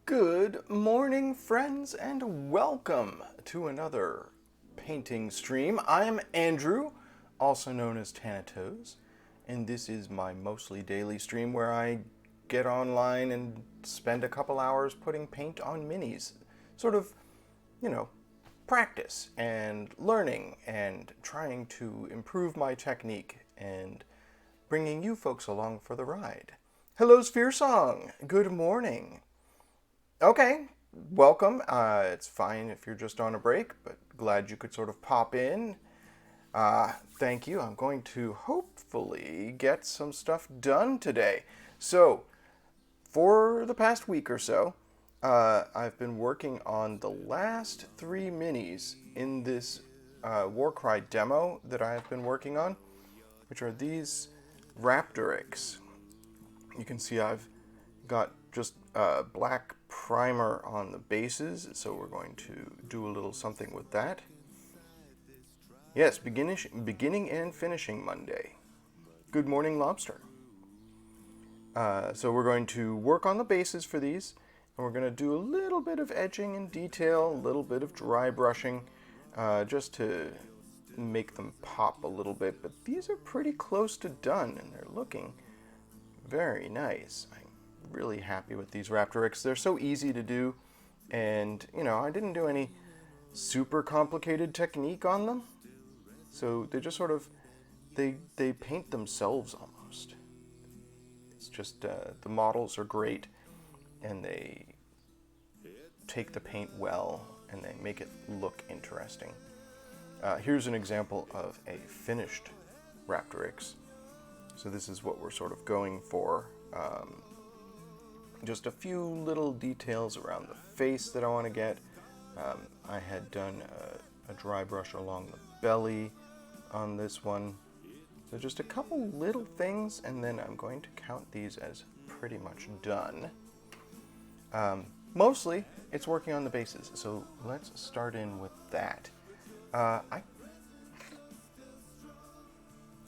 Good morning, friends, and welcome to another painting stream. I'm Andrew, also known as Thanatos, and this is my mostly daily stream where I get online and spend a couple hours putting paint on minis. Sort of, you know, practice and learning and trying to improve my technique and bringing you folks along for the ride. Hello, Sphere Song. Good morning. Okay, welcome. It's fine if you're just on a break, but glad you could sort of pop in. Thank you. I'm going to hopefully get some stuff done today. So, for the past week or so, I've been working on the last 3 minis in this Warcry demo that I've been working on, which are these Raptoryx. You can see I've got just black primer on the bases, so we're going to do a little something with that. Yes, beginning and finishing Monday. Good morning, Lobster. So we're going to work on the bases for these, and we're going to do a little bit of edging and detail, a little bit of dry brushing, just to make them pop a little bit. But these are pretty close to done, and they're looking very nice. I'm really happy with these Raptoryx. They're so easy to do, and I didn't do any super complicated technique on them, so they just sort of they paint themselves almost. It's just the models are great, and they take the paint well, and they make it look interesting. Here's an example of a finished Raptoryx. So this is what we're sort of going for. Just a few little details around the face that I want to get. I had done a dry brush along the belly on this one. So just a couple little things, and then I'm going to count these as pretty much done. Mostly, it's working on the bases, so let's start in with that. I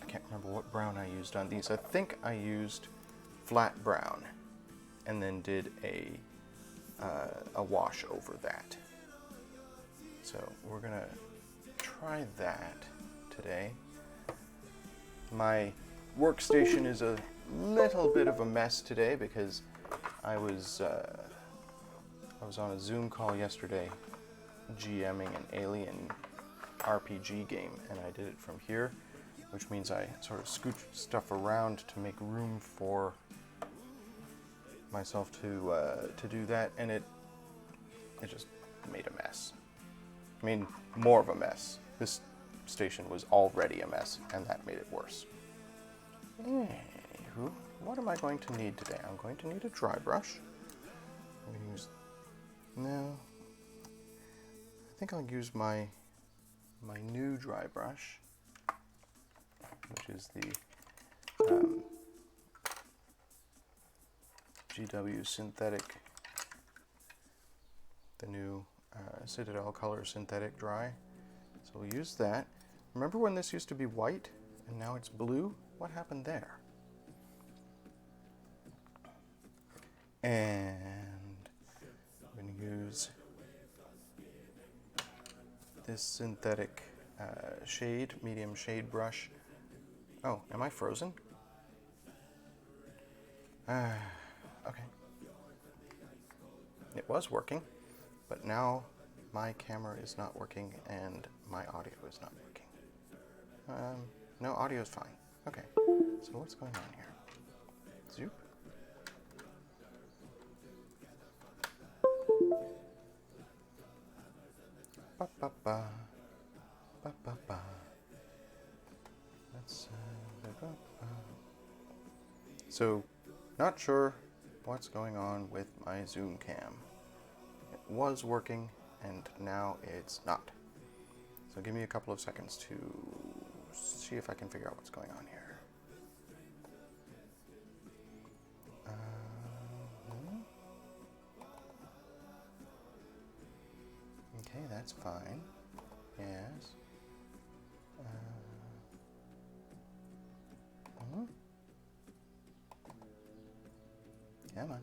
can't remember what brown I used on these. I think I used flat brown, and then did a wash over that. So we're gonna try that today. My workstation is a little bit of a mess today because I was on a Zoom call yesterday GMing an alien RPG game, and I did it from here, which means I sort of scooched stuff around to make room for myself to do that, and it just made a mess. I mean, more of a mess. This station was already a mess, and that made it worse. Anywho, what am I going to need today? I'm going to need a dry brush. I'm going to use... No. I think I'll use my new dry brush, which is the GW Synthetic, the new Citadel Color Synthetic Dry. So we'll use that. Remember when this used to be white and now it's blue? What happened there? And I'm going to use this synthetic medium shade brush. Oh, am I frozen? Okay. It was working, but now my camera is not working and my audio is not working. No, audio is fine. Okay, so what's going on here? Zoop. Ba ba ba. Ba ba ba. Let's ba ba ba. So, not sure what's going on with my Zoom cam. It was working and now it's not. So give me a couple of seconds to see if I can figure out what's going on here. Okay, that's fine. Yes. Come on.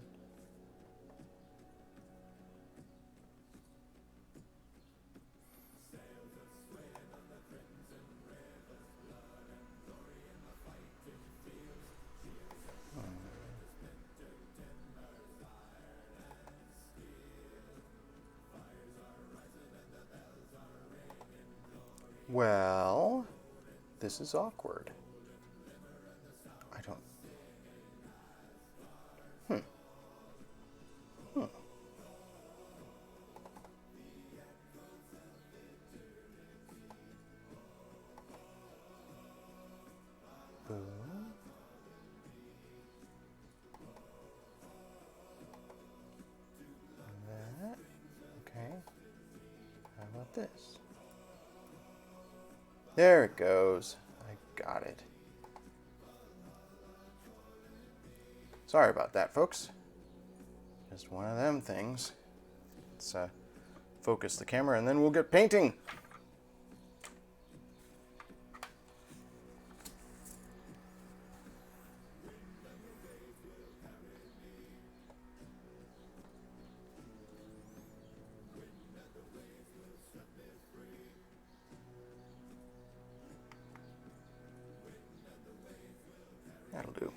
Well, this is awkward. I don't... Boom. That. Okay. How about this? There it goes. I got it. Sorry about that, folks. Just one of them things. Let's focus the camera and then we'll get painting. That'll do.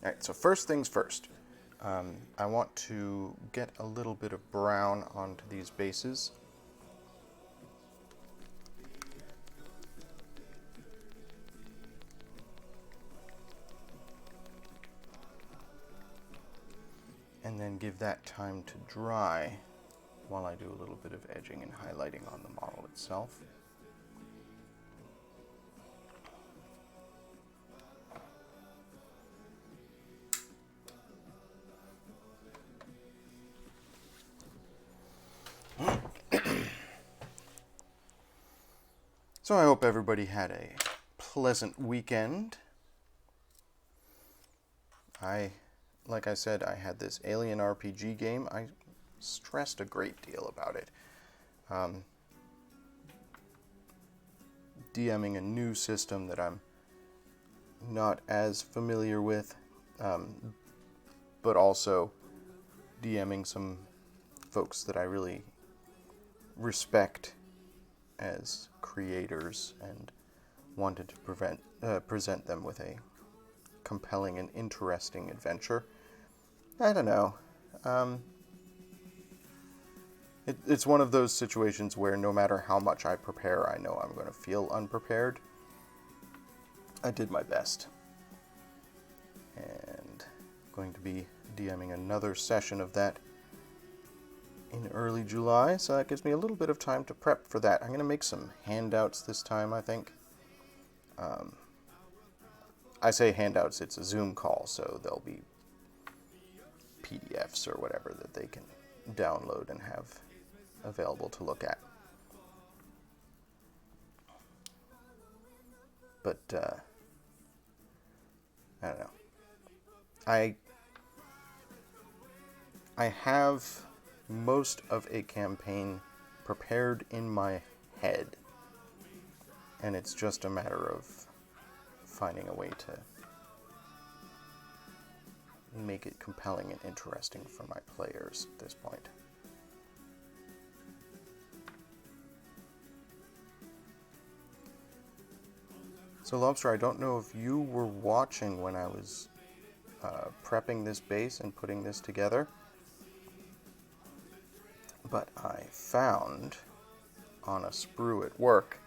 Alright, so first things first. I want to get a little bit of brown onto these bases. And then give that time to dry while I do a little bit of edging and highlighting on the model itself. So I hope everybody had a pleasant weekend. Like I said, I had this alien RPG game. I stressed a great deal about it. DMing a new system that I'm not as familiar with, but also DMing some folks that I really respect as creators and wanted to present them with a compelling and interesting adventure. I don't know. It's one of those situations where no matter how much I prepare, I know I'm going to feel unprepared. I did my best. And I'm going to be DMing another session of that in early July, so that gives me a little bit of time to prep for that. I'm going to make some handouts this time, I think. I say handouts, it's a Zoom call, so there'll be PDFs or whatever that they can download and have available to look at. But, I don't know. I have most of a campaign prepared in my head, and it's just a matter of finding a way to make it compelling and interesting for my players at this point. So Lobster, I don't know if you were watching when I was prepping this base and putting this together, but I found on a sprue at work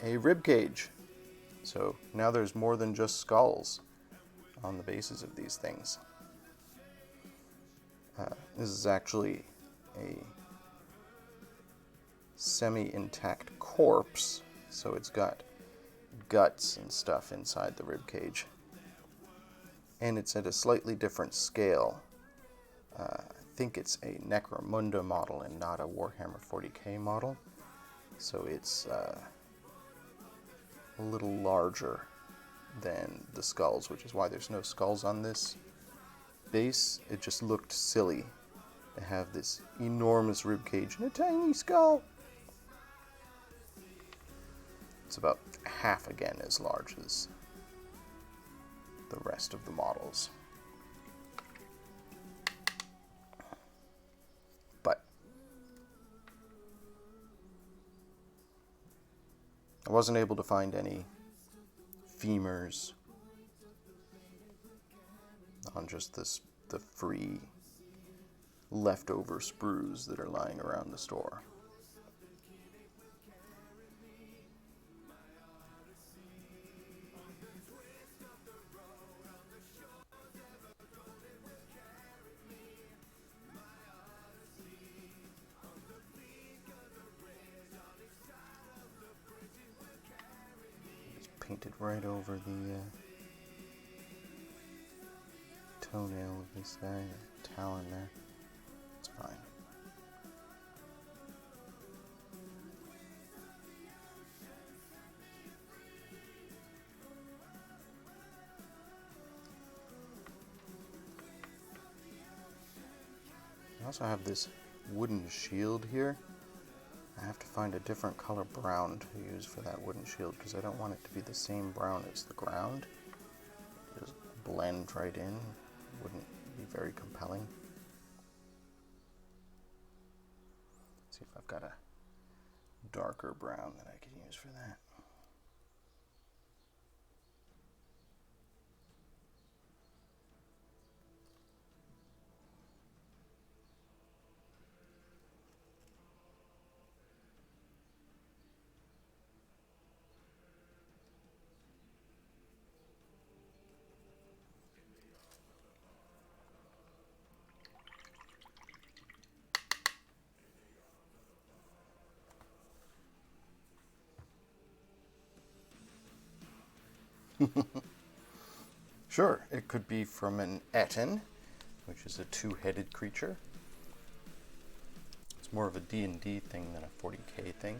a rib cage. So now there's more than just skulls on the bases of these things. This is actually a semi-intact corpse, so it's got guts and stuff inside the rib cage. And it's at a slightly different scale. I think it's a Necromunda model and not a Warhammer 40k model. So it's a little larger than the skulls, which is why there's no skulls on this base. It just looked silly to have this enormous rib cage and a tiny skull. It's about half again as large as the rest of the models. But I wasn't able to find any femurs on just the free leftover sprues that are lying around the store. Painted right over the toenail of this guy, the talon there. It's fine. I also have this wooden shield here. I have to find a different color brown to use for that wooden shield because I don't want it to be the same brown as the ground. Just blend right in. Wouldn't be very compelling. Let's see if I've got a darker brown that I can use for that. Sure, it could be from an Etten, which is a two-headed creature. It's more of a D&D thing than a 40k thing.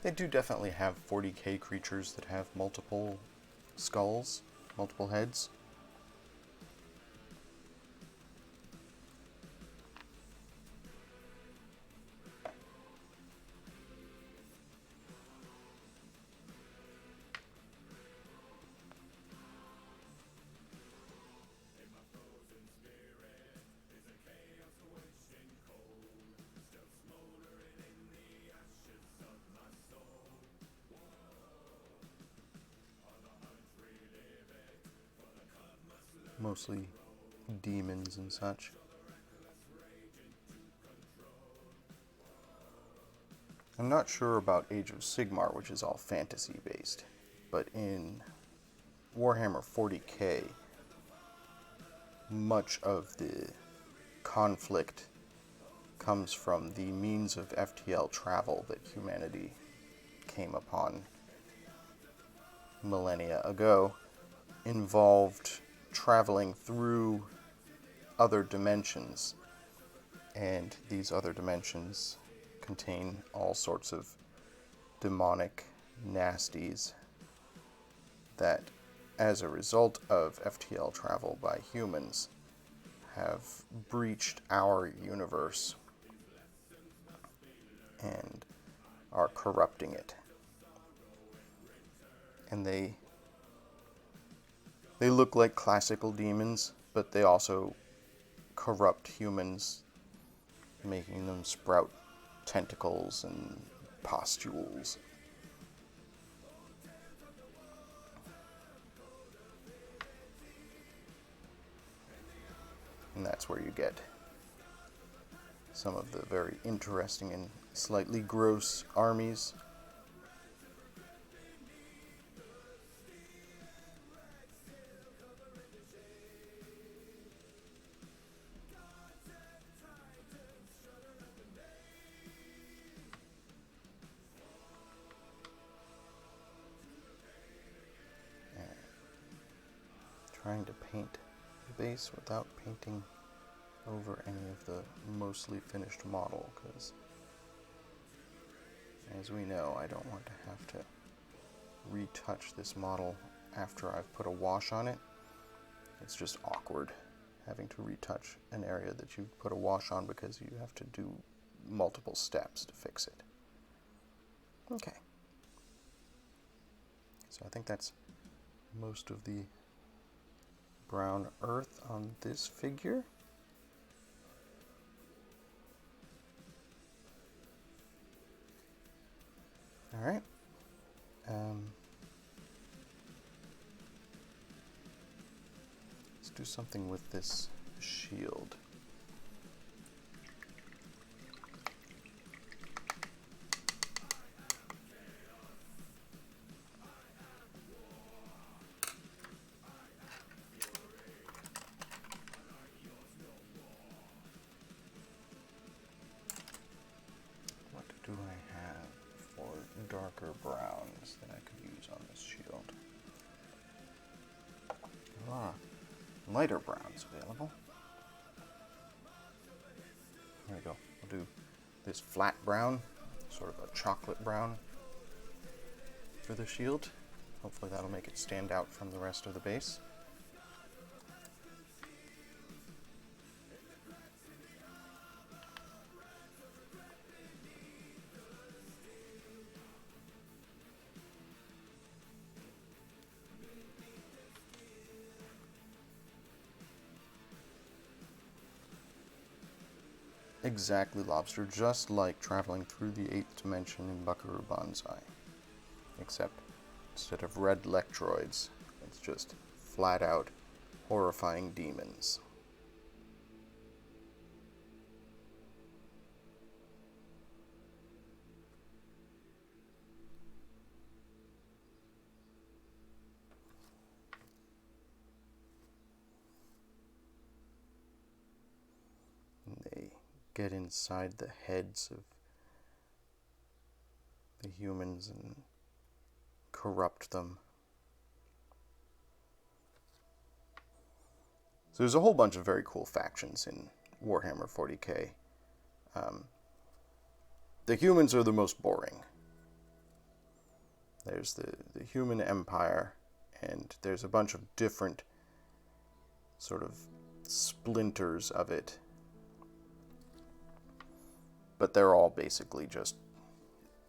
They do definitely have 40k creatures that have multiple skulls, multiple heads. Mostly demons and such. I'm not sure about Age of Sigmar, which is all fantasy based, but in Warhammer 40k, much of the conflict comes from the means of FTL travel that humanity came upon millennia ago, involved traveling through other dimensions, and these other dimensions contain all sorts of demonic nasties that, as a result of FTL travel by humans, have breached our universe and are corrupting it. And they look like classical demons, but they also corrupt humans, making them sprout tentacles and pustules. And that's where you get some of the very interesting and slightly gross armies. Trying to paint the base without painting over any of the mostly finished model, because as we know, I don't want to have to retouch this model after I've put a wash on it. It's just awkward having to retouch an area that you've put a wash on because you have to do multiple steps to fix it. Okay. So I think that's most of the brown earth on this figure. Alright. Let's do something with this shield. What do I have for darker browns that I could use on this shield? Lighter browns available. There we go. We'll do this flat brown, sort of a chocolate brown for the shield. Hopefully that'll make it stand out from the rest of the base. Exactly, Lobster, just like traveling through the 8th dimension in Buckaroo Banzai. Except, instead of red lectroids, it's just flat-out horrifying demons. They get inside the heads of the humans and corrupt them. So there's a whole bunch of very cool factions in Warhammer 40k. The humans are the most boring. There's the human empire, and there's a bunch of different sort of splinters of it. But they're all basically just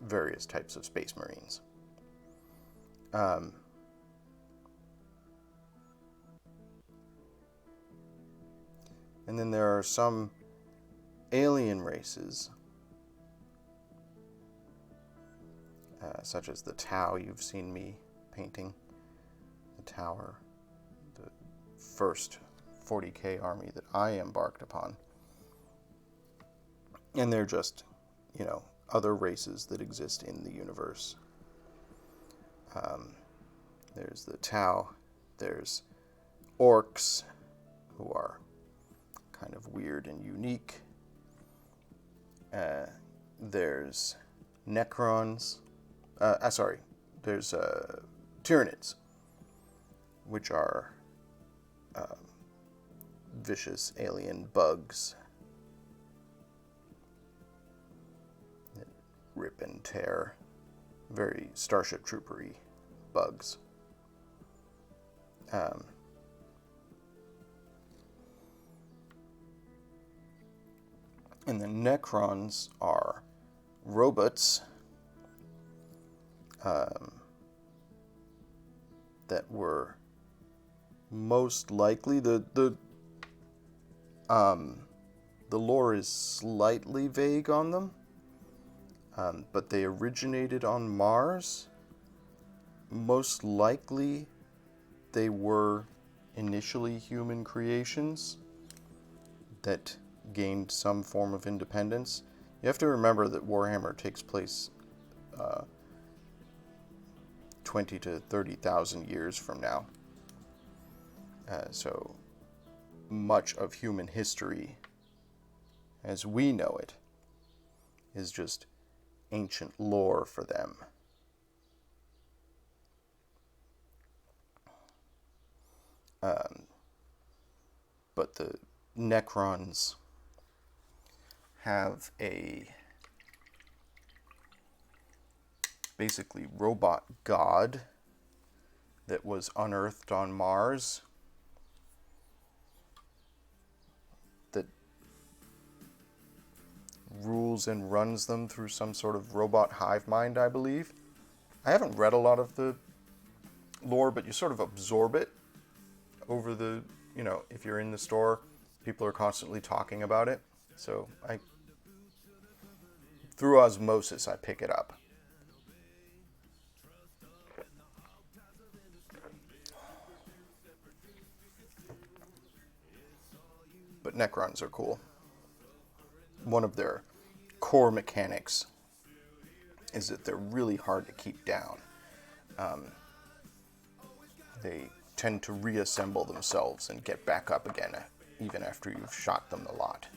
various types of space marines. And then there are some alien races, such as the Tau you've seen me painting. The Tower, the first 40k army that I embarked upon. And they're just, other races that exist in the universe. There's the Tau, there's orcs, who are kind of weird and unique. There's Necrons, there's Tyranids, which are vicious alien bugs that rip and tear, very Starship Trooper-y bugs. And the Necrons are robots that were most likely the lore is slightly vague on them, but they originated on Mars. Most likely, they were initially human creations that gained some form of independence. You have to remember that Warhammer takes place 20 to 30,000 years from now. So much of human history, as we know it, is just ancient lore for them. But the Necrons have a basically robot god that was unearthed on Mars that rules and runs them through some sort of robot hive mind, I believe. I haven't read a lot of the lore, but you sort of absorb it over the, if you're in the store, people are constantly talking about it. So through osmosis, I pick it up. But Necrons are cool. One of their core mechanics is that they're really hard to keep down. They tend to reassemble themselves and get back up again, even after you've shot them a lot.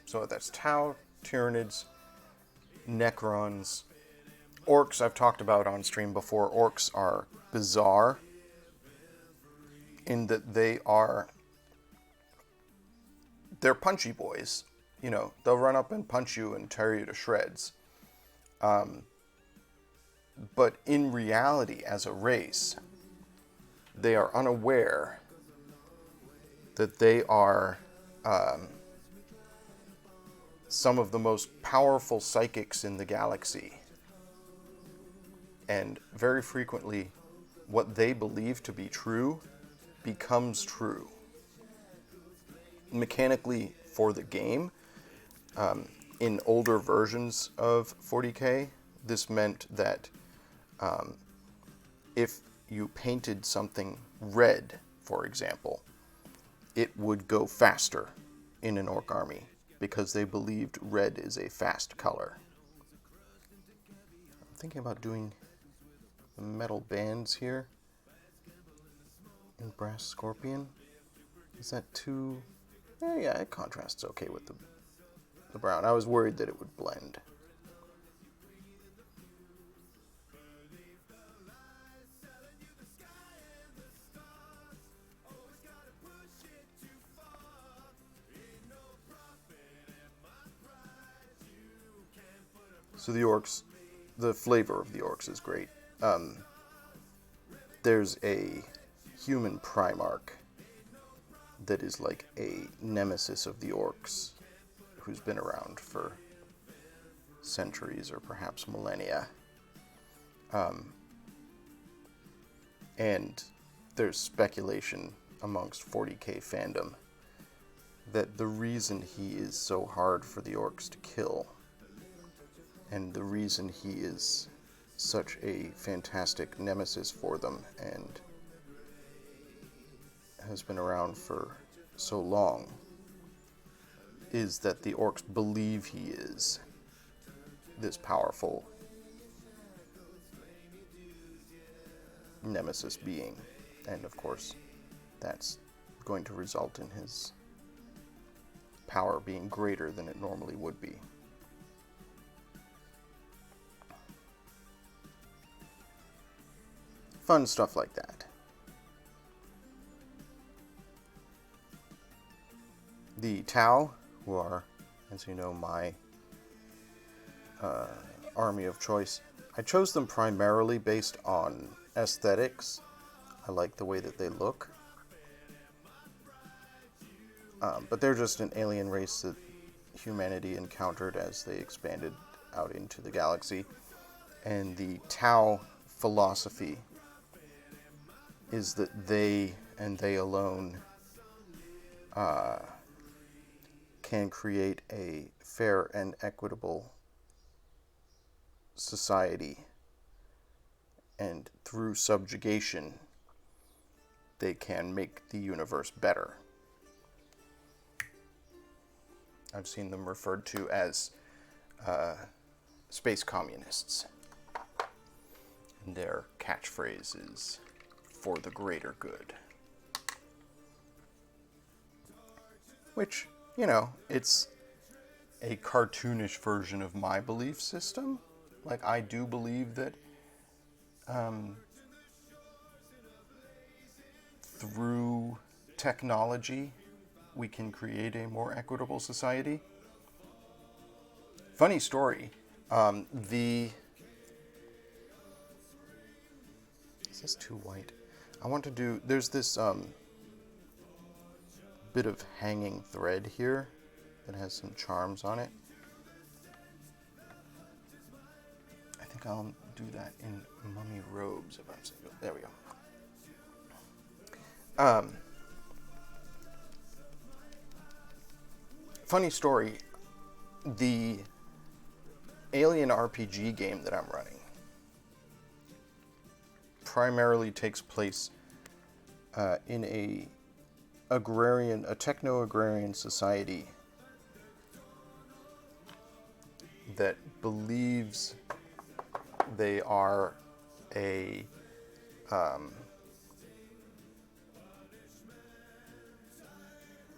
So that's Tau, Tyranids, Necrons. Orcs I've talked about on stream before. Orcs are bizarre in that they're punchy boys. They'll run up and punch you and tear you to shreds. But in reality, as a race, they are unaware that they are some of the most powerful psychics in the galaxy. And very frequently, what they believe to be true becomes true. Mechanically, for the game, in older versions of 40k, this meant that if you painted something red, for example, it would go faster in an orc army because they believed red is a fast color. I'm thinking about doing the metal bands here in Brass Scorpion. Is that too... yeah, it contrasts okay with the brown. I was worried that it would blend. So the orcs, the flavor of the orcs is great. There's a human Primarch that is like a nemesis of the orcs, who's been around for centuries or perhaps millennia. And there's speculation amongst 40k fandom that the reason he is so hard for the orcs to kill, and the reason he is such a fantastic nemesis for them and has been around for so long, is that the orcs believe he is this powerful nemesis being. And of course, that's going to result in his power being greater than it normally would be. Fun stuff like that. The Tau, who are, as you know, my army of choice, I chose them primarily based on aesthetics. I like the way that they look. But they're just an alien race that humanity encountered as they expanded out into the galaxy. And the Tau philosophy is that they, and they alone, can create a fair and equitable society. And through subjugation, they can make the universe better. I've seen them referred to as space communists. And their catchphrase is, "For the greater good." Which, you know, it's a cartoonish version of my belief system. Like, I do believe that through technology, we can create a more equitable society. Funny story. Is this too white? I want to do... There's this bit of hanging thread here that has some charms on it. I think I'll do that in mummy robes if I'm single. There we go. Funny story. The Alien RPG game that I'm running primarily takes place in a techno-agrarian society that believes they are a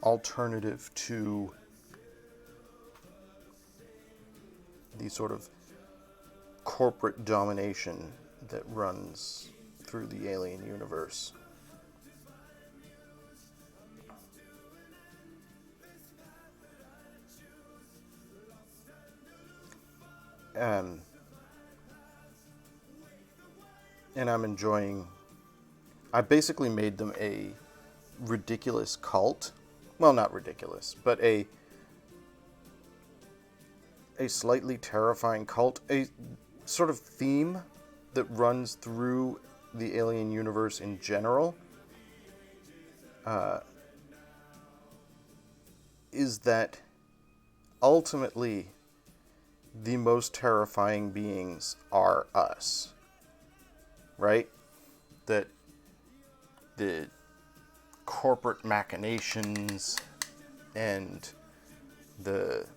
alternative to the sort of corporate domination that runs through the alien universe. And I'm enjoying... I basically made them a ridiculous cult. Well, not ridiculous, but a slightly terrifying cult. A sort of theme that runs through the alien universe in general is that ultimately the most terrifying beings are us, right? That the corporate machinations and the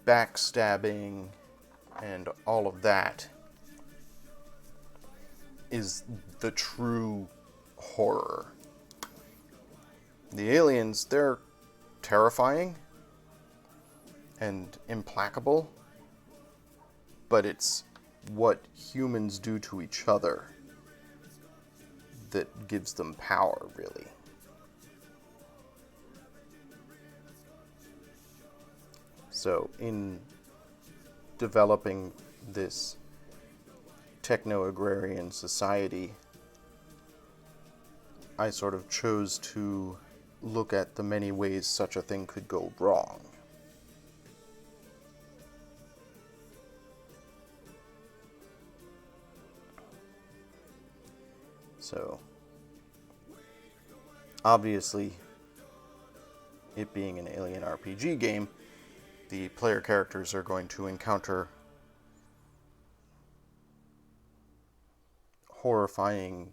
backstabbing and all of that is the true horror. The aliens, they're terrifying and implacable, but it's what humans do to each other that gives them power, really. So in developing this techno-agrarian society, I sort of chose to look at the many ways such a thing could go wrong. So, obviously, it being an alien RPG game, the player characters are going to encounter horrifying,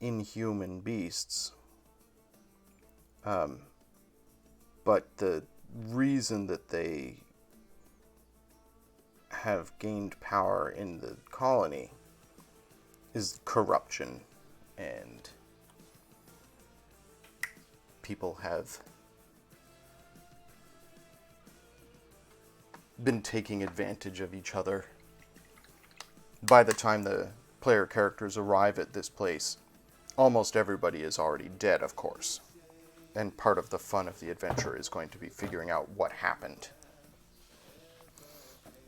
inhuman beasts. But the reason that they have gained power in the colony is corruption, and people have been taking advantage of each other. By the time the player characters arrive at this place, almost everybody is already dead, of course. And part of the fun of the adventure is going to be figuring out what happened.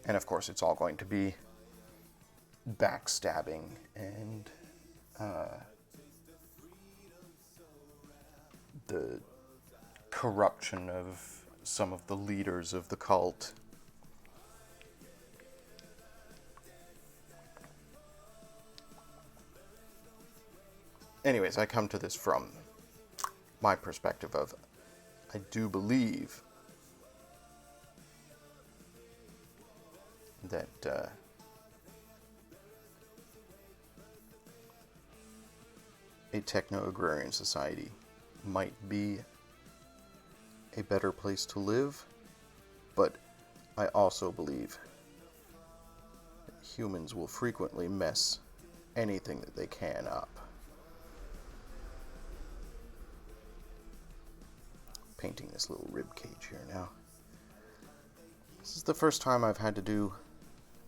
And of course, it's all going to be backstabbing and the corruption of some of the leaders of the cult. Anyways, I come to this from my perspective of, I do believe that a techno-agrarian society might be a better place to live, but I also believe that humans will frequently mess anything that they can up. Painting this little rib cage here now. This is the first time I've had to do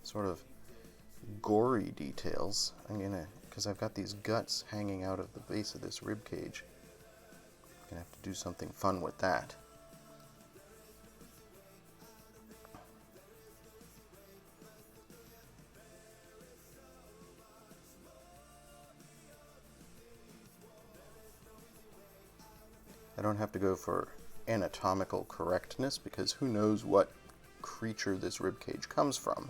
sort of gory details. Because I've got these guts hanging out of the base of this rib cage. I'm gonna have to do something fun with that. I don't have to go for anatomical correctness, because who knows what creature this ribcage comes from.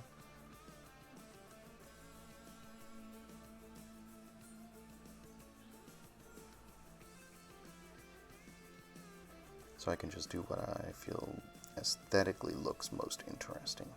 So I can just do what I feel aesthetically looks most interesting.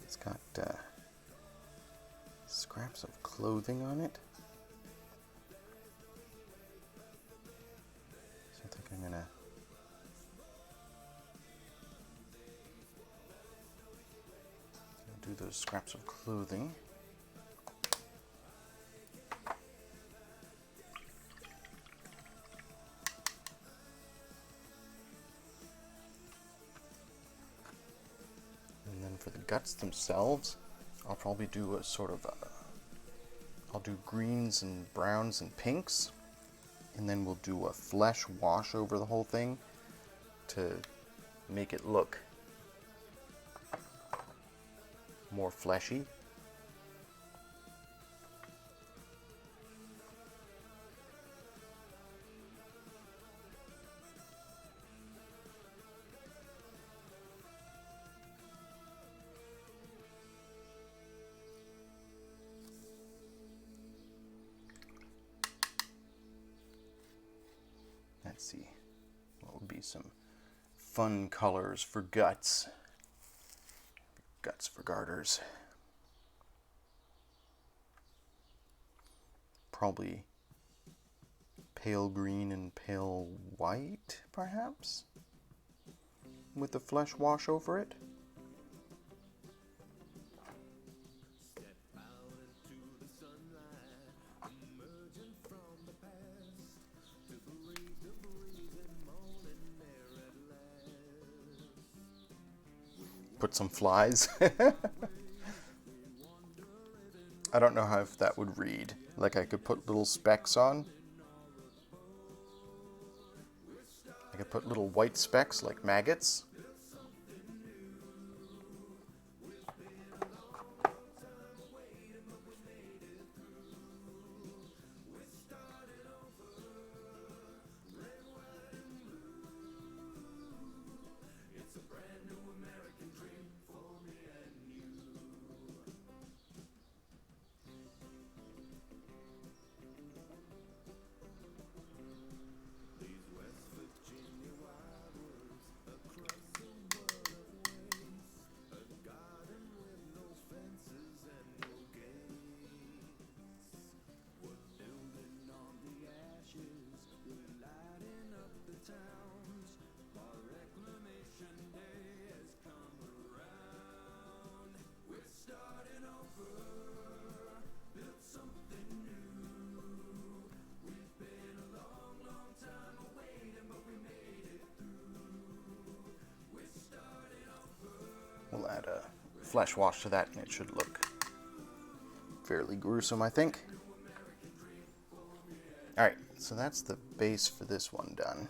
It's got scraps of clothing on it. So I think I'm gonna do those scraps of clothing. And then for the guts themselves, I'll probably do a sort of I'll do greens and browns and pinks, and then we'll do a flesh wash over the whole thing to make it look more fleshy. Let's see, what would be some fun colors for guts? Guts for garters. Probably pale green and pale white, perhaps? With the flesh wash over it. put some flies. I don't know how if that would read. Like I could put little specks on. I could put little white specks like maggots. We'll add a flesh wash to that and it should look fairly gruesome, I think. Alright, so that's the base for this one done.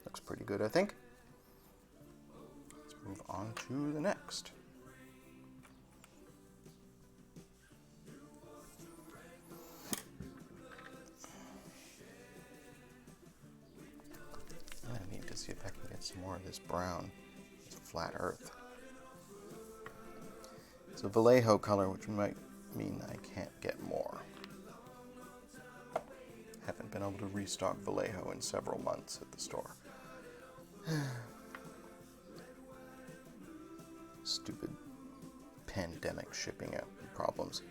Looks pretty good, I think. Let's move on to the next. I need to see if I can get some more of this brown. It's flat earth. It's a Vallejo color, which might mean I can't get more. Haven't been able to restock Vallejo in several months at the store. Stupid pandemic shipping out problems.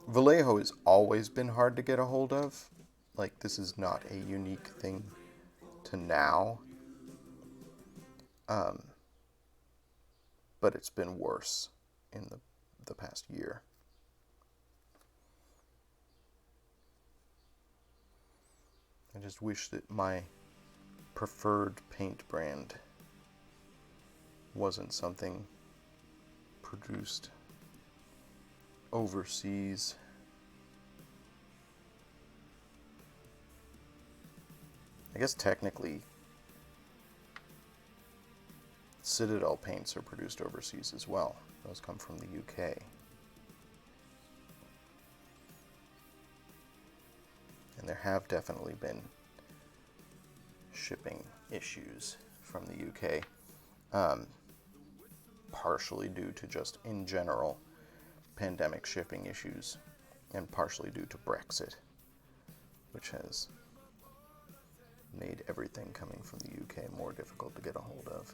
Vallejo has always been hard to get a hold of. Like, this is not a unique thing to now. But it's been worse in the past year. I just wish that my preferred paint brand wasn't something produced overseas. I guess technically Citadel paints are produced overseas as well. Those come from the UK. And there have definitely been shipping issues from the UK, partially due to just in general pandemic shipping issues, and partially due to Brexit, which has made everything coming from the UK more difficult to get a hold of.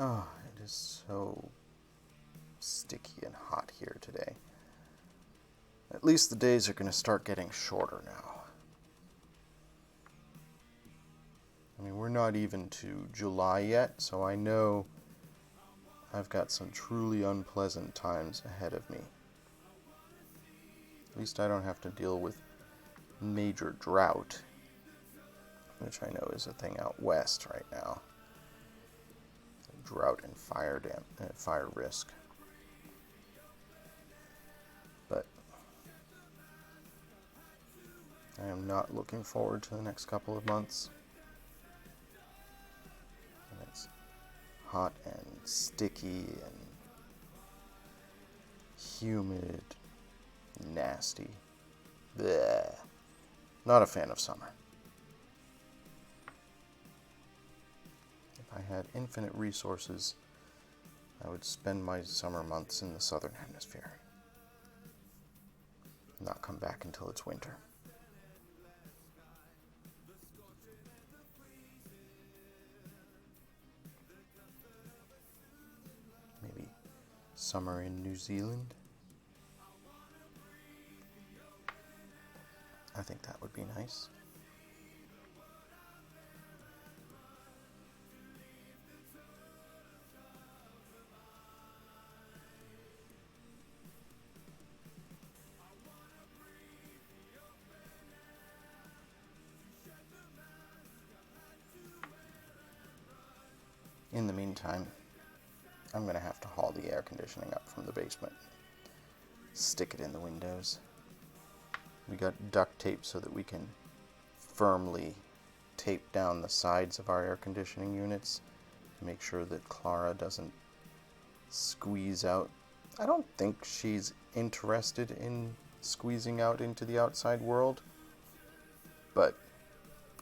Oh, it is so sticky and hot here today. At least the days are going to start getting shorter now. I mean, we're not even to July yet, so I know I've got some truly unpleasant times ahead of me. At least I don't have to deal with major drought, which I know is a thing out west right now. Drought and fire risk. But I am not looking forward to the next couple of months. And it's hot and sticky and humid, nasty. Blech. Not a fan of summer. If I had infinite resources, I would spend my summer months in the southern hemisphere. Not come back until it's winter. Maybe summer in New Zealand. I think that would be nice. in the meantime, I'm going to have to haul the air conditioning up from the basement. Stick it in the windows. We got duct tape so that we can firmly tape down the sides of our air conditioning units. Make sure that Clara doesn't squeeze out. I don't think she's interested in squeezing out into the outside world, but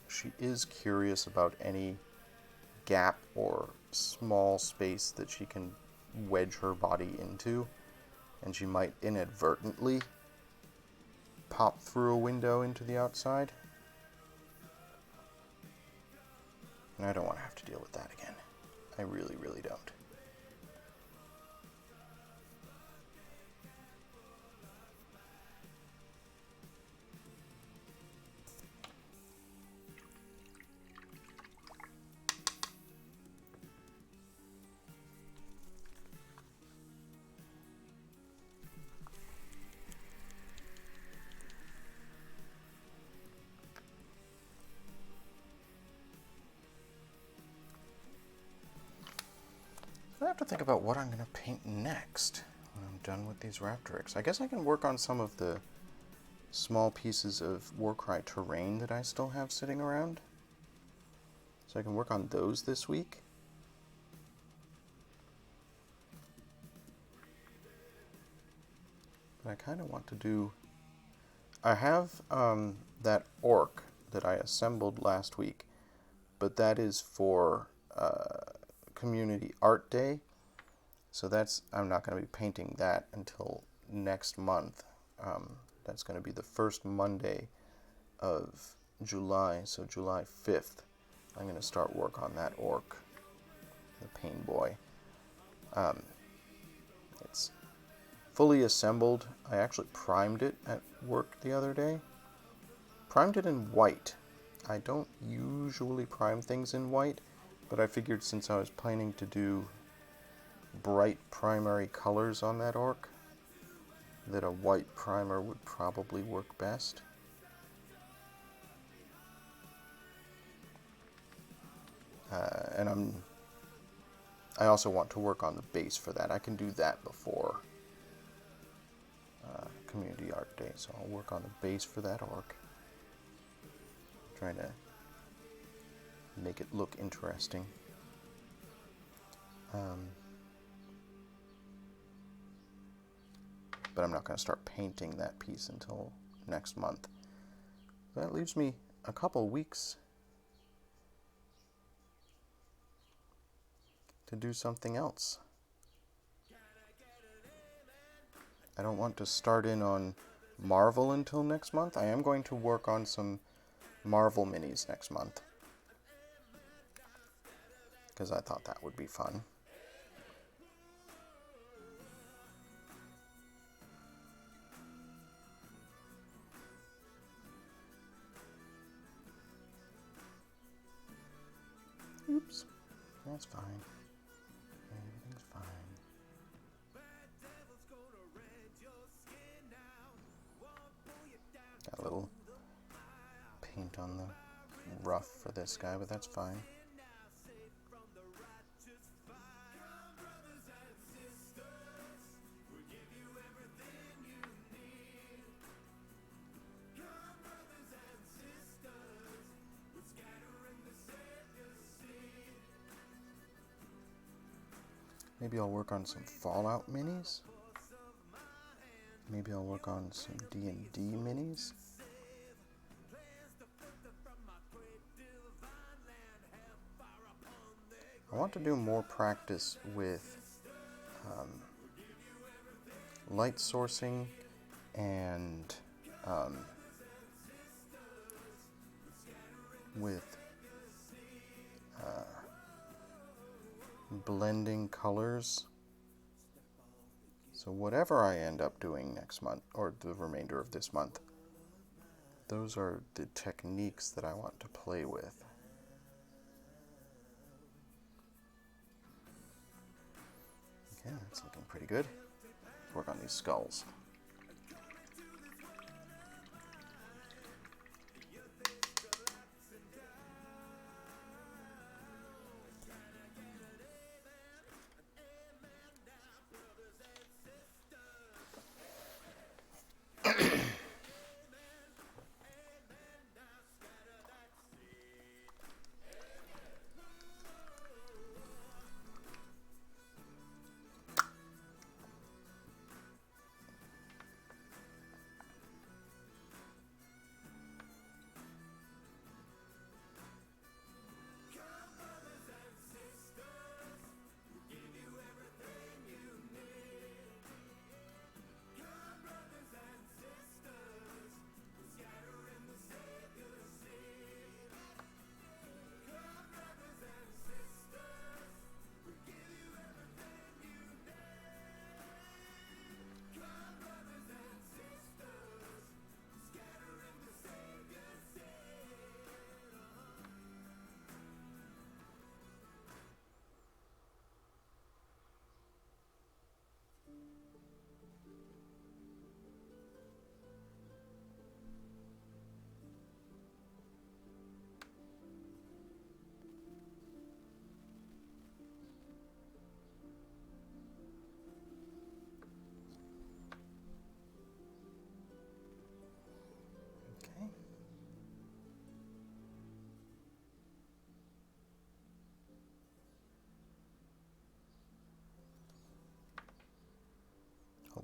she is curious about any gap or small space that she can wedge her body into, and she might inadvertently pop through a window into the outside. And I don't want to have to deal with that again. I really, really don't. I have to think about what I'm going to paint next when I'm done with these Raptoryx. I guess I can work on some of the small pieces of Warcry terrain that I still have sitting around. So I can work on those this week. But I kind of want to do... I have that orc that I assembled last week, but that is for Community Art Day. So that's... I'm not going to be painting that until next month. That's going to be the first Monday of July, so July 5th. I'm going to start work on that orc, the Pain Boy. It's fully assembled. I actually primed it at work the other day. Primed it in white. I don't usually prime things in white, but I figured since I was planning to do bright primary colors on that orc, that a white primer would probably work best. And I also want to work on the base for that. I can do that before Community Art Day, so I'll work on the base for that orc. Trying to make it look interesting. But I'm not going to start painting that piece until next month. That leaves me a couple weeks to do something else. I don't want to start in on Marvel until next month. I am going to work on some Marvel minis next month, because I thought that would be fun. Oops, that's fine. Everything's fine. Got a little paint on the rough for this guy, but that's fine. Maybe I'll work on some Fallout minis. Maybe I'll work on some D&D minis. I want to do more practice with light sourcing and with blending colors. So whatever I end up doing next month, or the remainder of this month, those are the techniques that I want to play with. Okay, that's looking pretty good. Let's work on these skulls.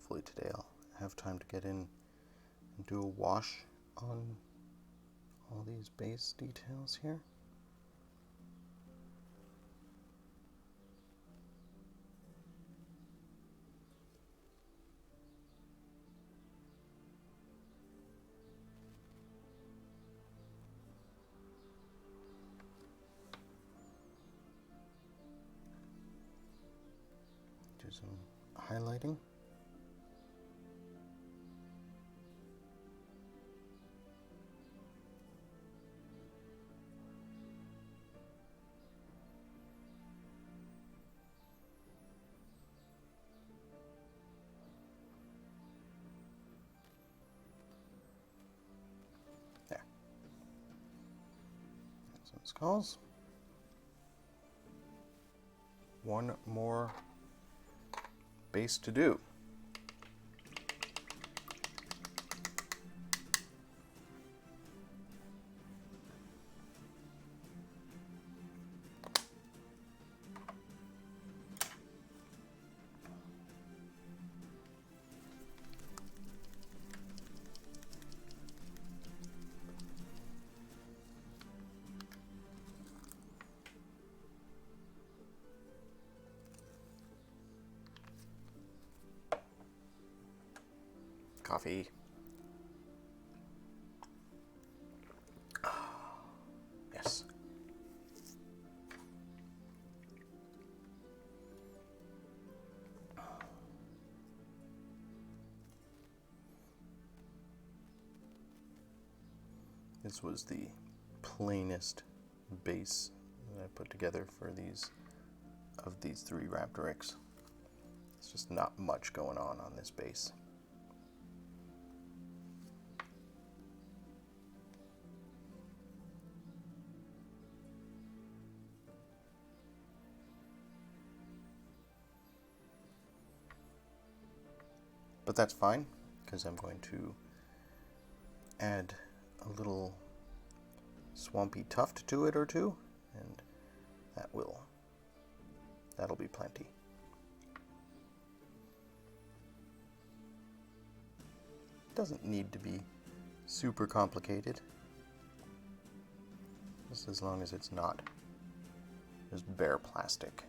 hopefully today I'll have time to get in and do a wash on all these base details here. Do some highlighting. There. Some skulls. One more base to do. Coffee. Yes. This was the plainest base that I put together for these three Raptoryx. It's just not much going on this base. But that's fine, because I'm going to add a little swampy tuft to it or two, and that'll be plenty. Doesn't need to be super complicated, just as long as it's not just bare plastic.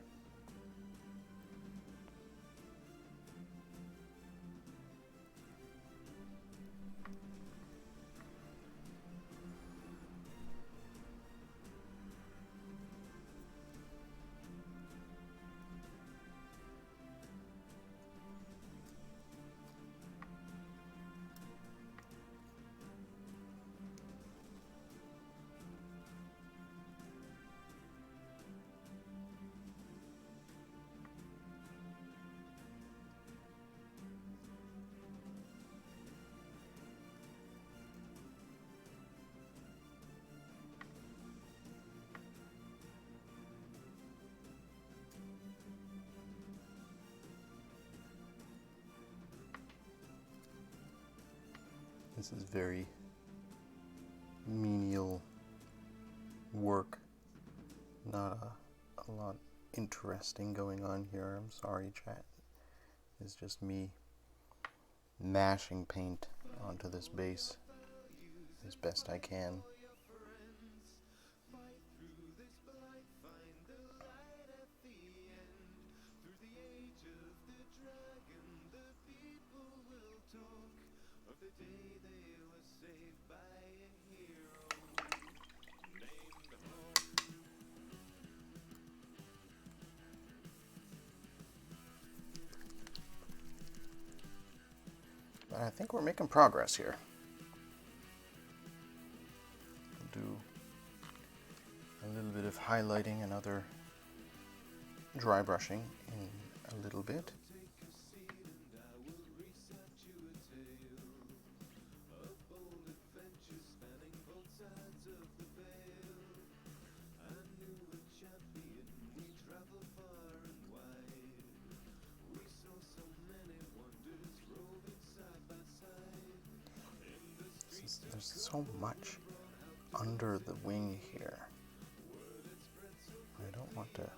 This is very menial work. Not a lot interesting going on here. I'm sorry, chat. It's just me mashing paint onto this base as best I can. But I think we're making progress here. We'll do a little bit of highlighting and other dry brushing in a little bit. There's so much under the wing here. I don't want to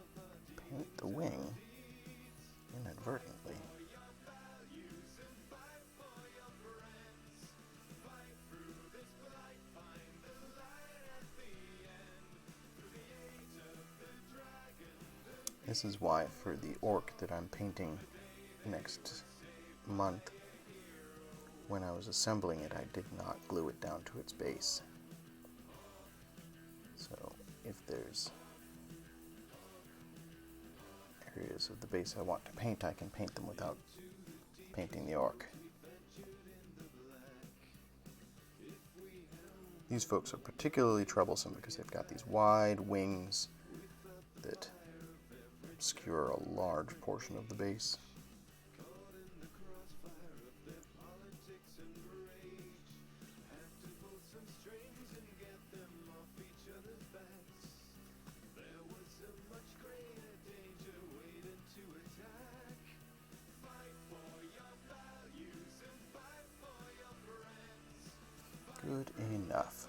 paint the wing inadvertently. This is why for the orc that I'm painting next month, when I was assembling it, I did not glue it down to its base. So if there's areas of the base I want to paint, I can paint them without painting the orc. These folks are particularly troublesome because they've got these wide wings that obscure a large portion of the base. Good enough.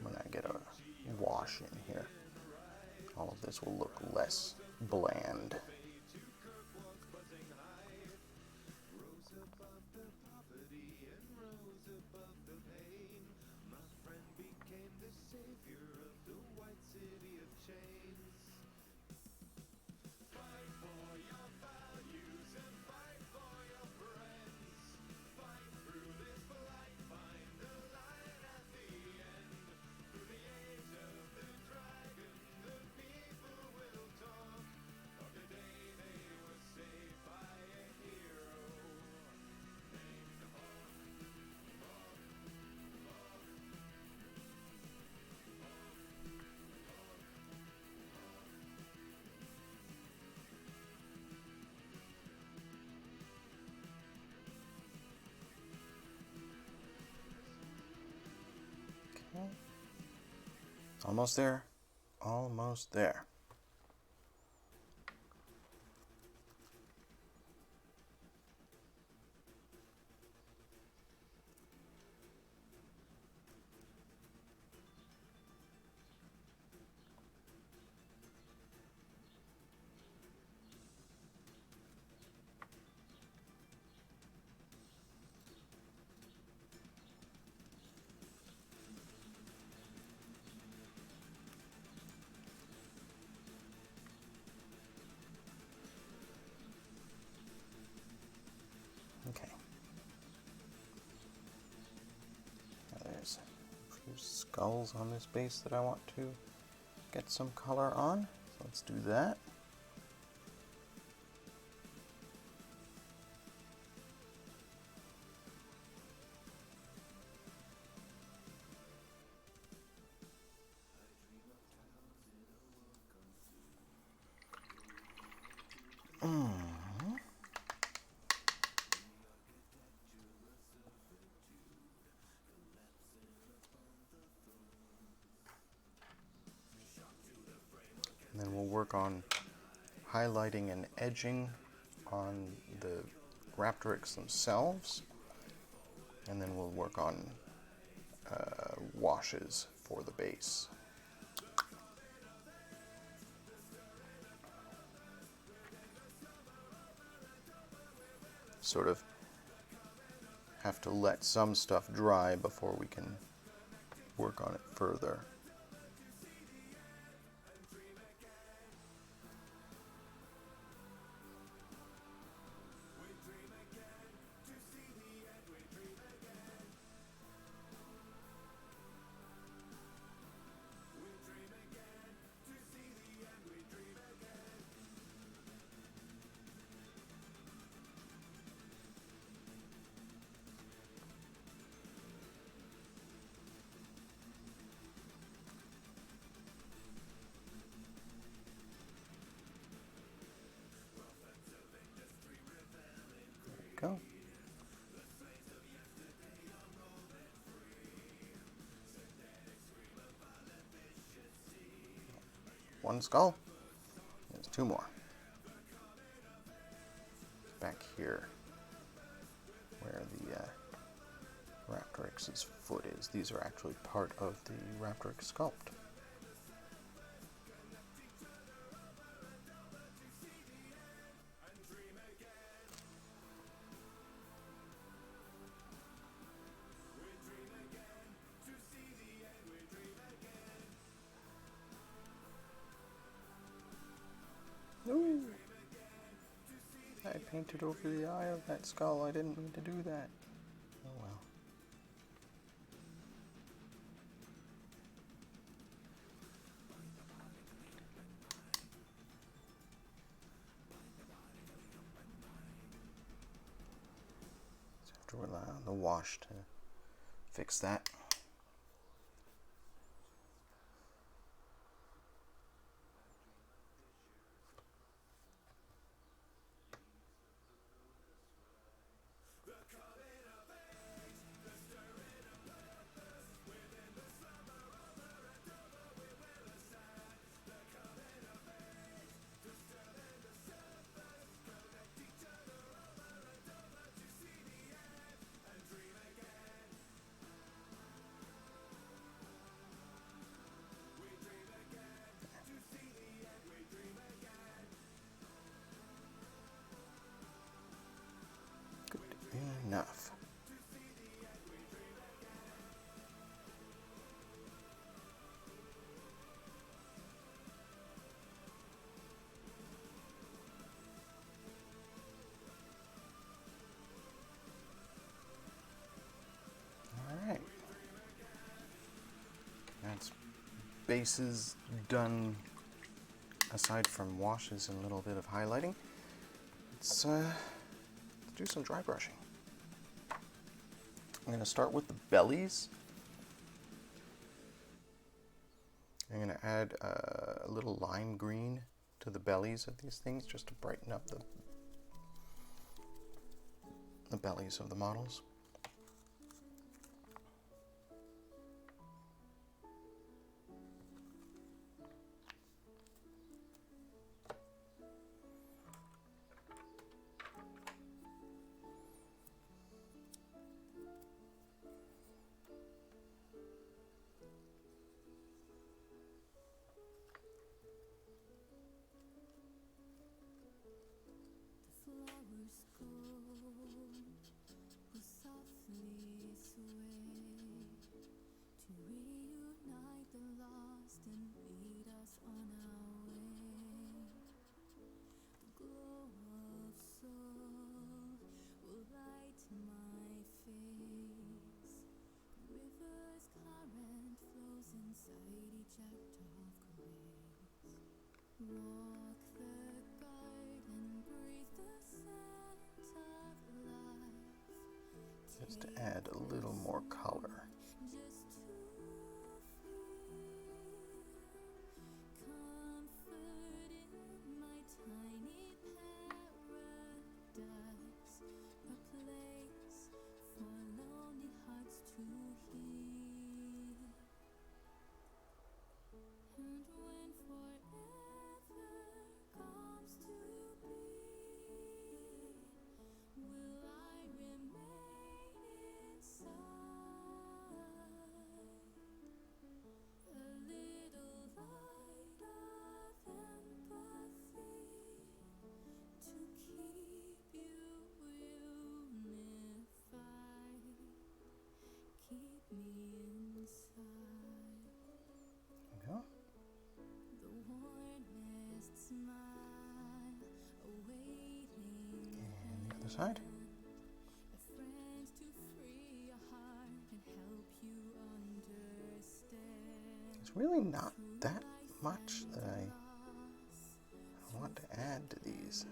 When I get a wash in here, all of this will look less bland. Almost there. Almost there. Okay. Now there's a few skulls on this base that I want to get some color on. So let's do that. And then we'll work on highlighting and edging on the Raptoryx themselves. And then we'll work on washes for the base. Sort of have to let some stuff dry before we can work on it further. Go. one skull. There's two more. Back here, where the Raptoryx's foot is. These are actually part of the Raptoryx sculpt. Ooh. I painted over the eye of that skull. I didn't mean to do that. Oh well. So have to rely on the wash to fix that. Enough. Alright. That's bases done aside from washes and a little bit of highlighting. Let's do some dry brushing. I'm going to start with the bellies. I'm going to add a little lime green to the bellies of these things just to brighten up the bellies of the models. Just to add a little more color. Side. It's really not that much that I want to add to these.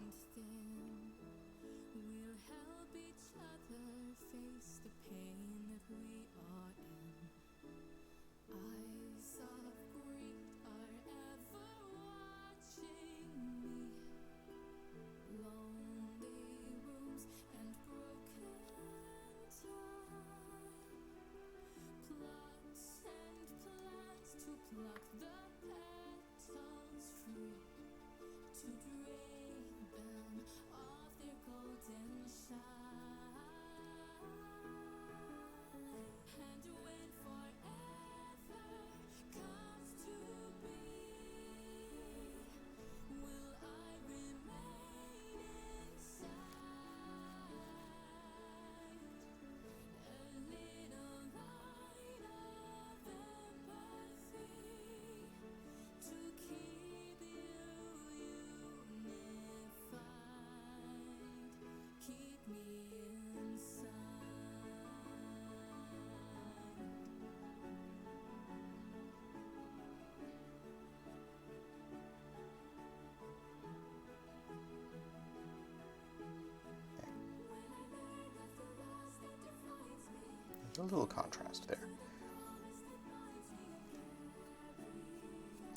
little contrast there.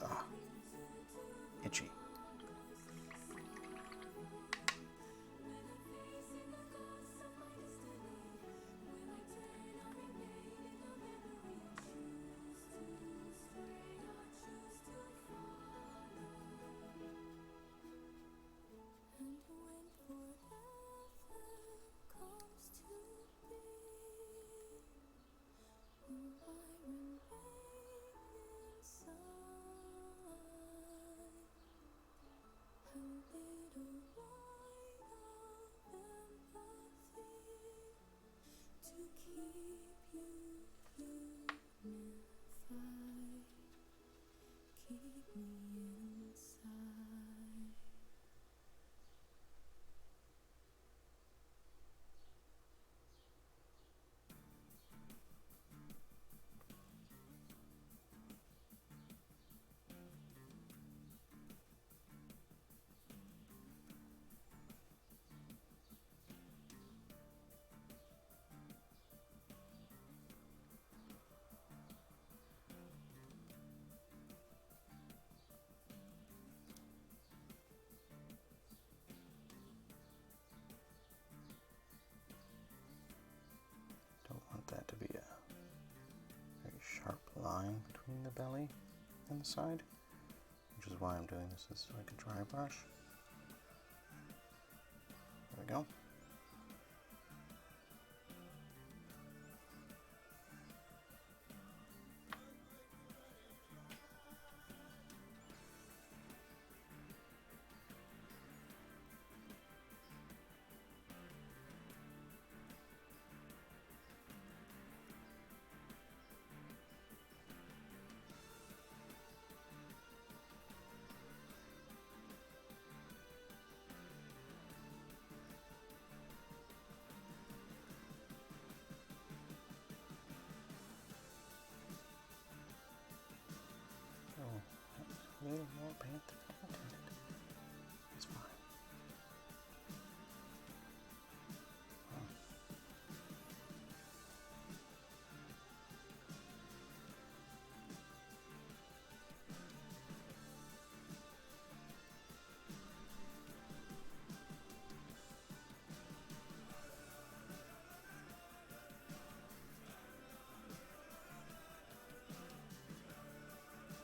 Ah, itchy. Don't want that to be a very sharp line between the belly and the side, which is why I'm doing this as like a dry brush. There we go. A little more paint than I intended. It's fine.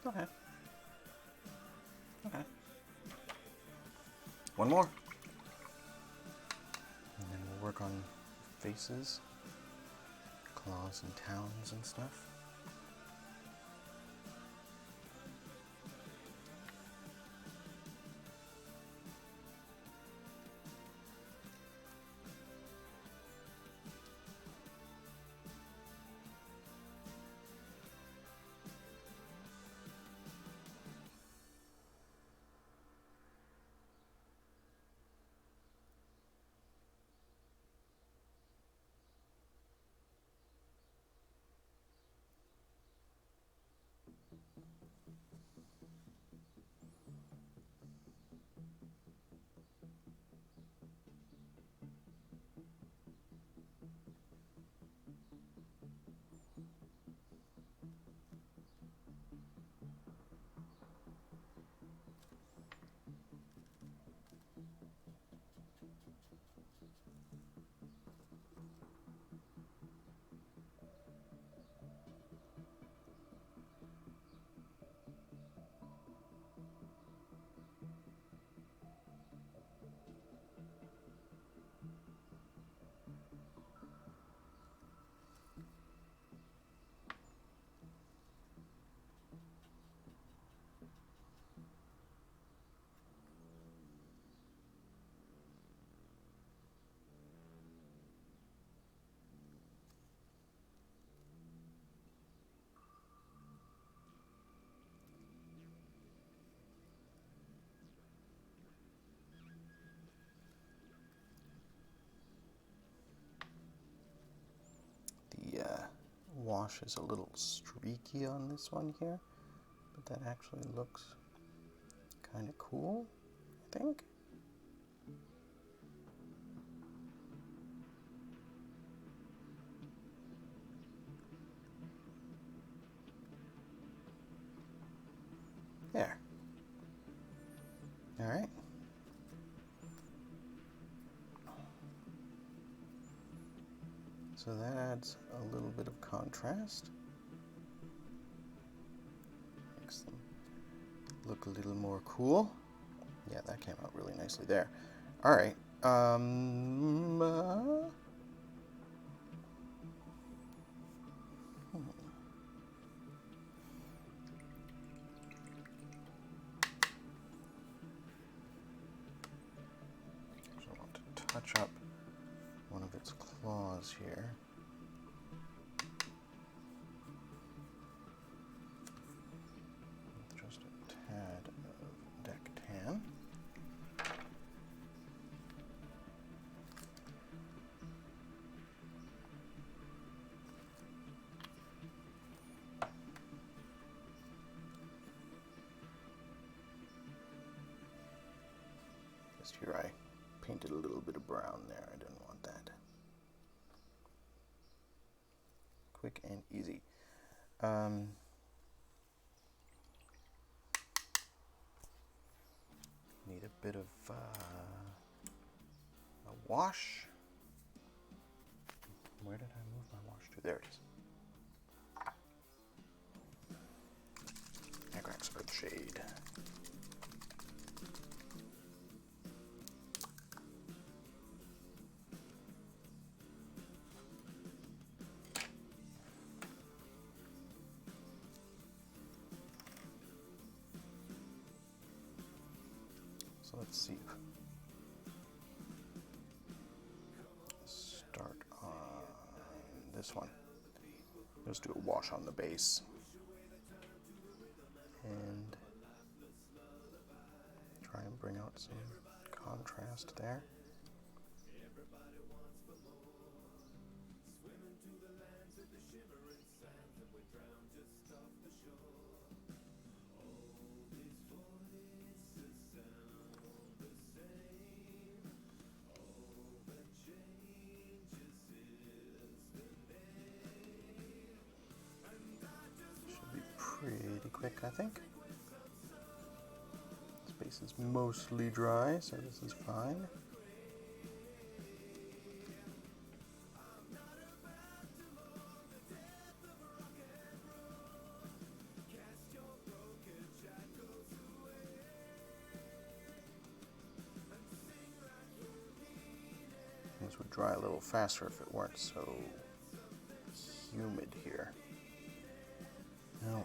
Okay. Okay. One more. And then we'll work on faces, claws and talons and stuff. The wash is a little streaky on this one here, but that actually looks kind of cool, I think. There. All right. So that adds a little bit of contrast. Makes them look a little more cool. Yeah, that came out really nicely there. All right. So I want to touch up one of its claws here. With just a tad of deck tan. Just here I painted a little bit of brown there. I didn't want that. Quick and easy. Need a bit of a wash. Where did I move my wash to? There it is. Agrax Earthshade. So let's see. Start on this one. Just do a wash on the base. And try and bring out some contrast there. Pretty quick, I think. Space is mostly dry, so this is fine. This would dry a little faster if it weren't so humid here. Oh well.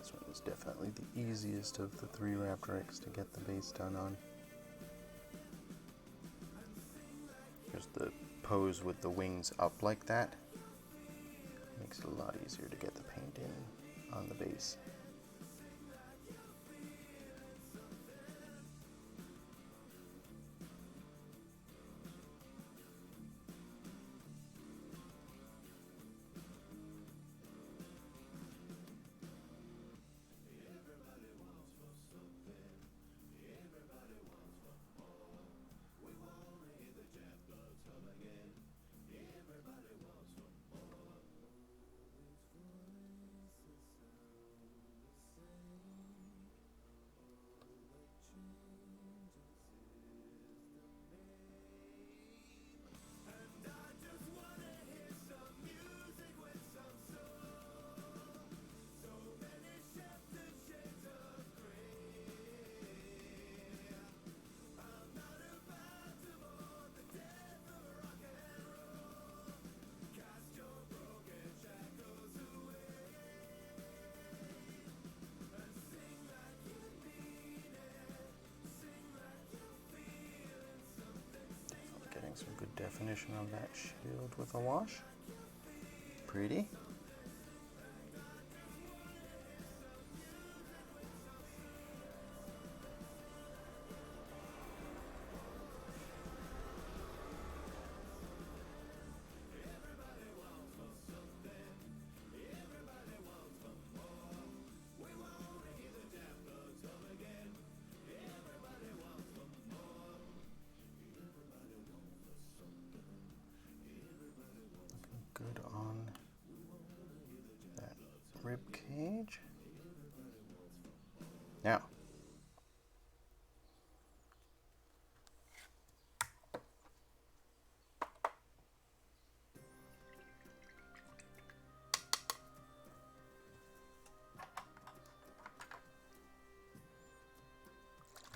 This one is definitely the easiest of the three Raptoryx to get the base done on. Here's the pose with the wings up like that. Makes it a lot easier to get the paint in on the base. definition of that shield with a wash. Pretty. Good on that rib cage. Now,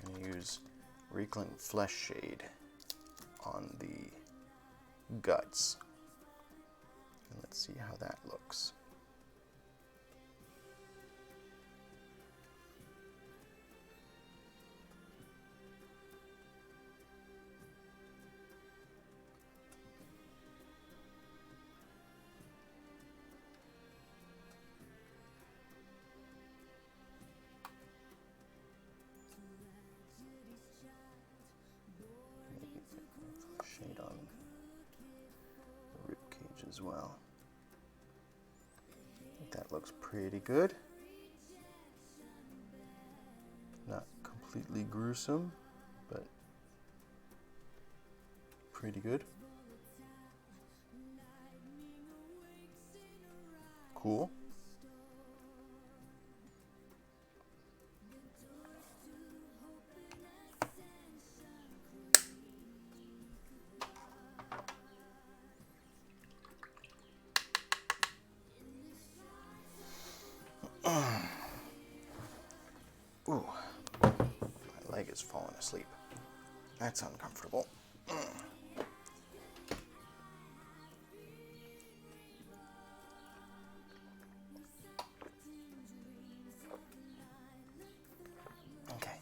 I'm going to use Reclin Flesh Shade on the guts. And let's see how that looks. Shade on the rib cage as well. I think that looks pretty good. Not completely gruesome, but pretty good. Cool. Ooh, my leg is falling asleep. That's uncomfortable. Okay.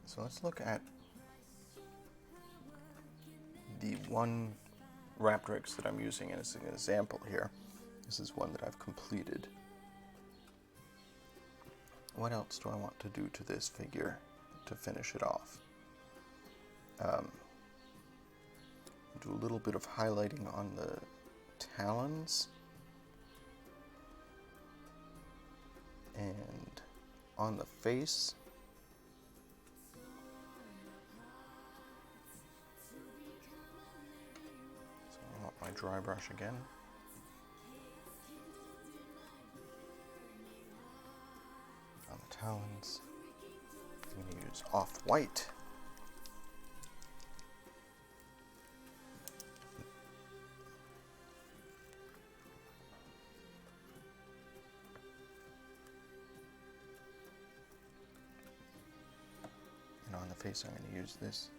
So let's look at the one Raptoryx that I'm using as an example here. This is one that I've completed. What else do I want to do to this figure to finish it off? Do a little bit of highlighting on the talons and on the face. So I want my dry brush again. On the talons, I'm going to use off-white. And on the face, I'm going to use this.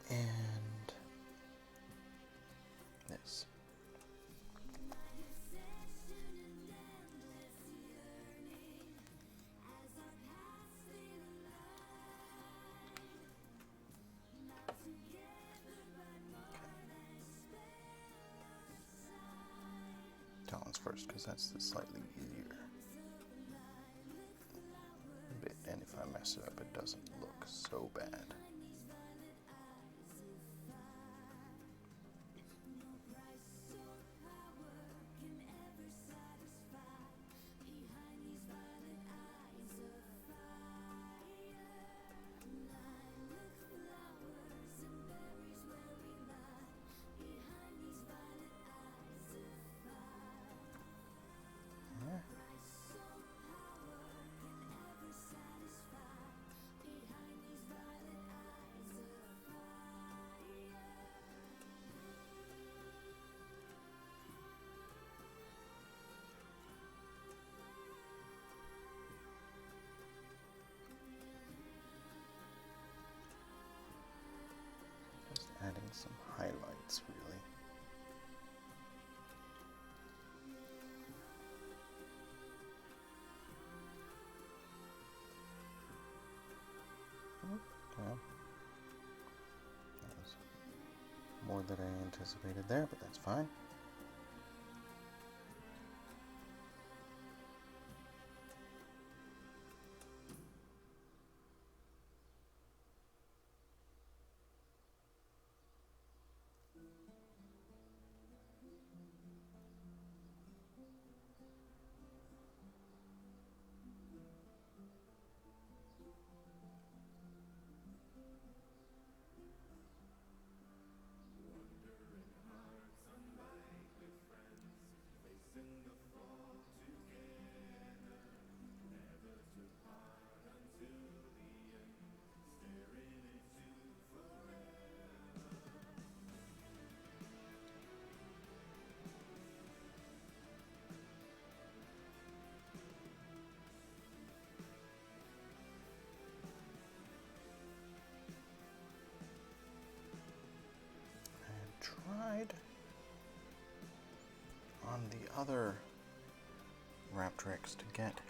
And this. Talons first, because that's the slightly easier bit, and if I mess it up, it doesn't look so bad. Adding some highlights, really. more than I anticipated there, but that's fine. Tried on the other Raptoryx to get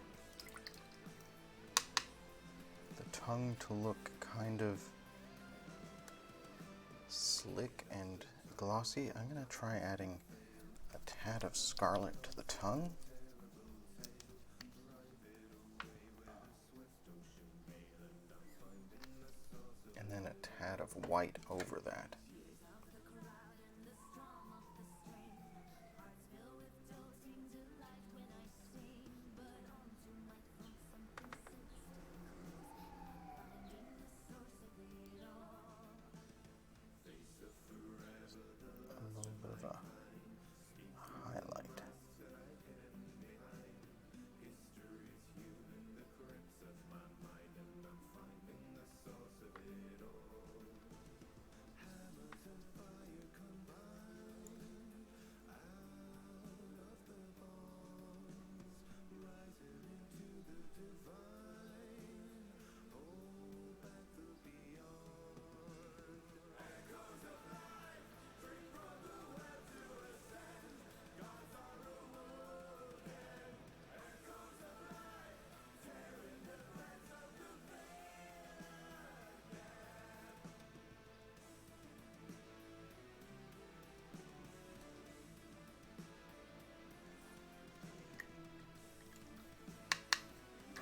the tongue to look kind of slick and glossy. I'm going to try adding a tad of scarlet to the tongue. And then a tad of white over that. A little bit of a highlight.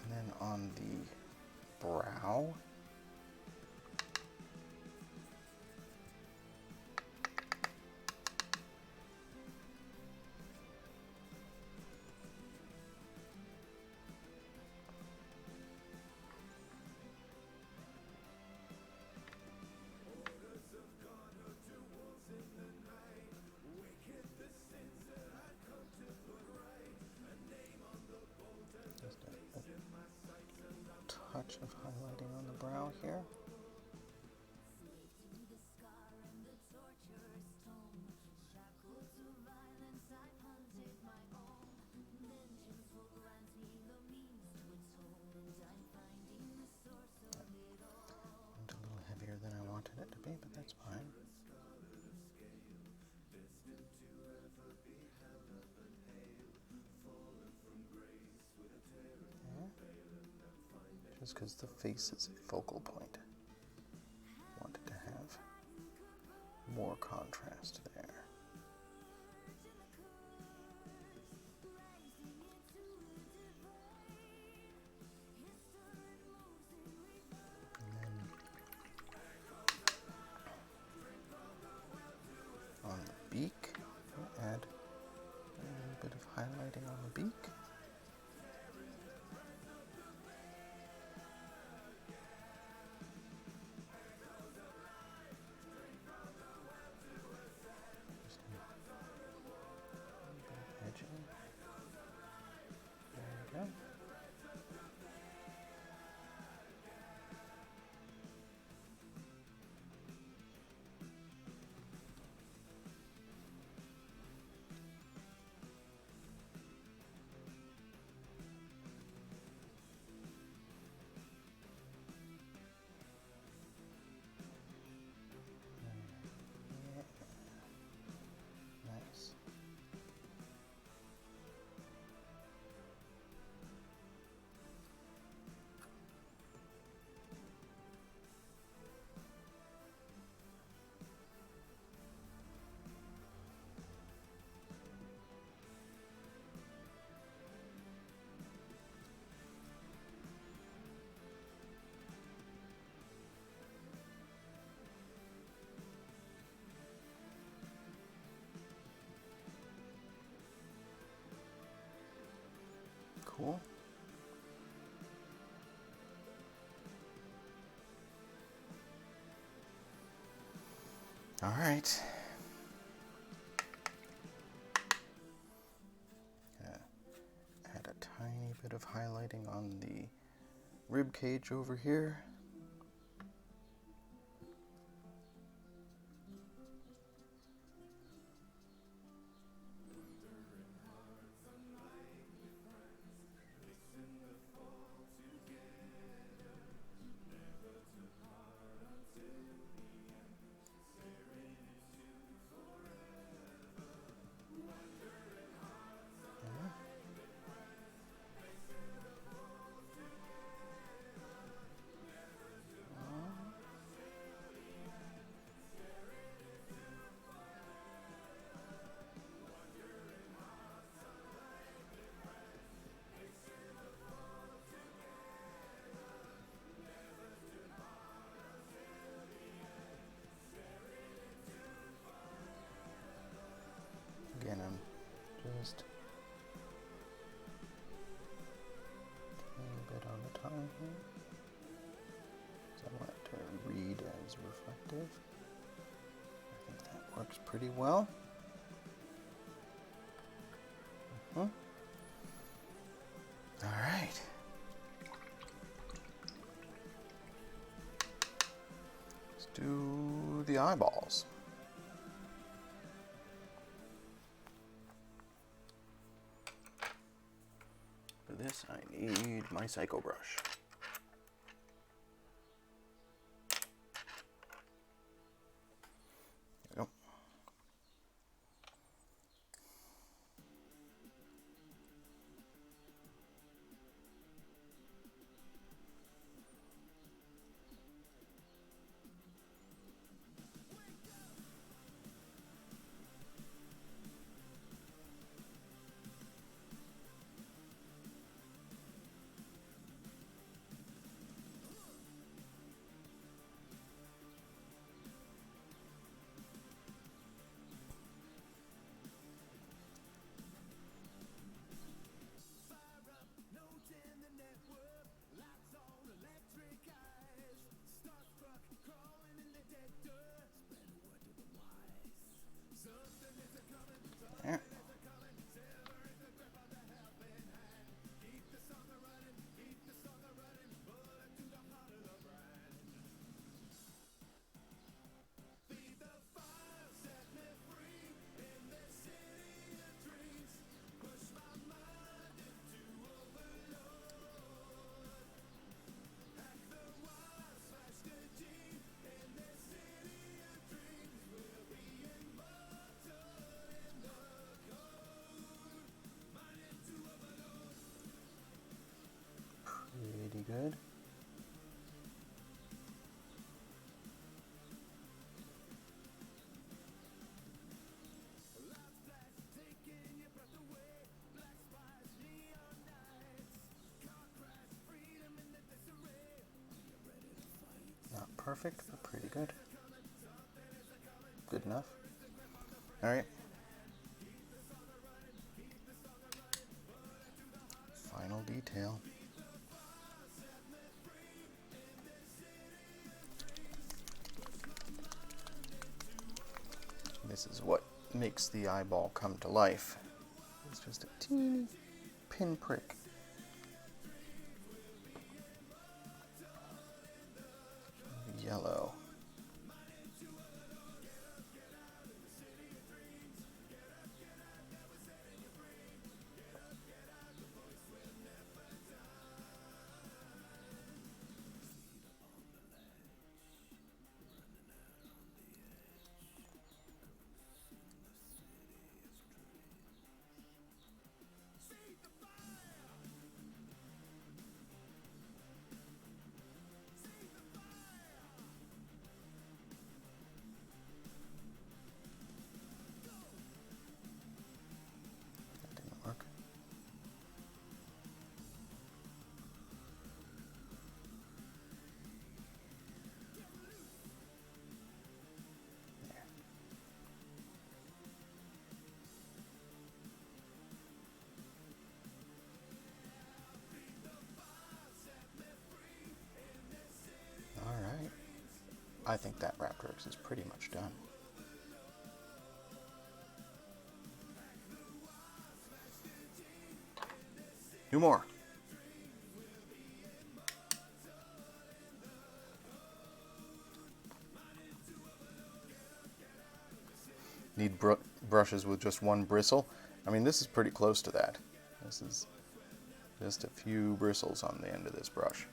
And then on the brow, just a touch of highlighting on the brow here. And a little heavier than I wanted it to be, but that's fine. Just because the face is a focal point. Wanted to have more contrast there. And then on the beak, we'll add a little bit of highlighting on the beak. There we go. cool. All right. Add a tiny bit of highlighting on the rib cage over here. Again, I'm just a little bit on the tongue here. So I want it to read as reflective. I think that works pretty well. All right. Let's do the eyeballs. For this, I need my Psycho Brush. There we go. There. Pretty good. Not perfect, but pretty good. Good enough. All right. Final detail. This is what makes the eyeball come to life. It's just a teeny pinprick. Yellow. I think that Raptoryx is pretty much done. Two more. Need brushes with just one bristle. I mean, this is pretty close to that. This is just a few bristles on the end of this brush.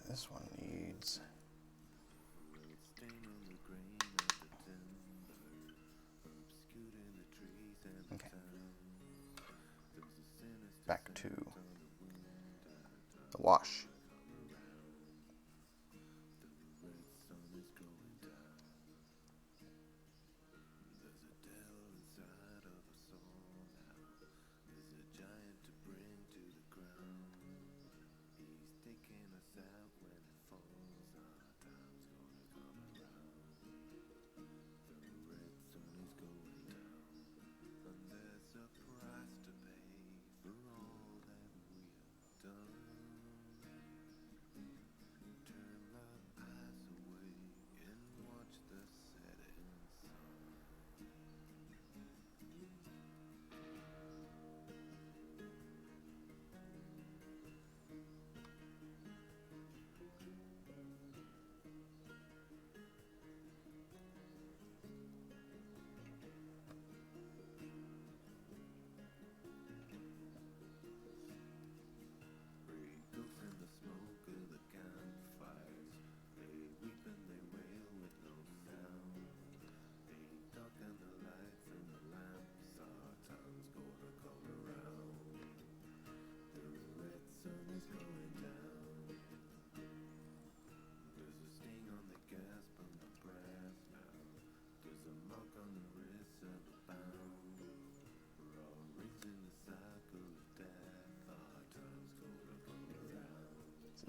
This one needs... Okay. Back to the wash.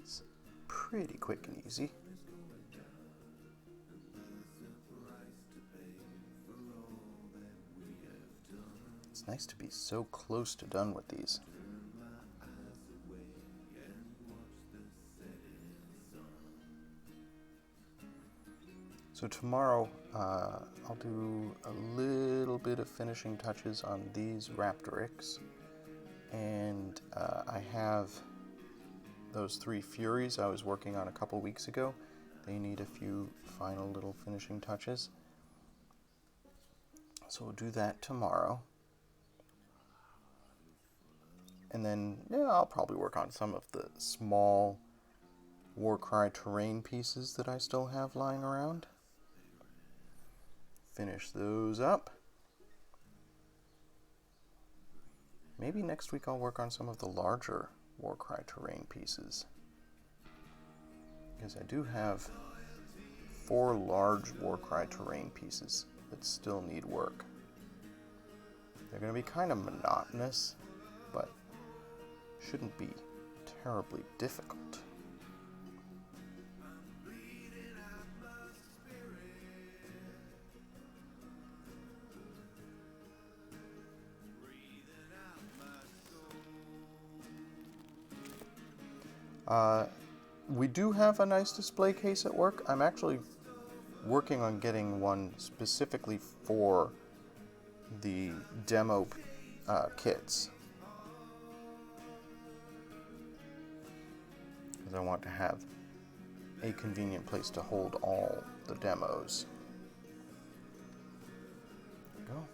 It's pretty quick and easy. It's nice to be so close to done with these. So tomorrow I'll do a little bit of finishing touches on these Raptoryx, and I have those 3 Furies I was working on a couple weeks ago. They need a few final little finishing touches. So we'll do that tomorrow. And then, yeah, I'll probably work on some of the small Warcry terrain pieces that I still have lying around. Finish those up. Maybe next week I'll work on some of the larger Warcry terrain pieces, because I do have 4 large Warcry terrain pieces that still need work. They're going to be kind of monotonous, but shouldn't be terribly difficult. We do have a nice display case at work. I'm actually working on getting one specifically for the demo kits, because I want to have a convenient place to hold all the demos. There we go.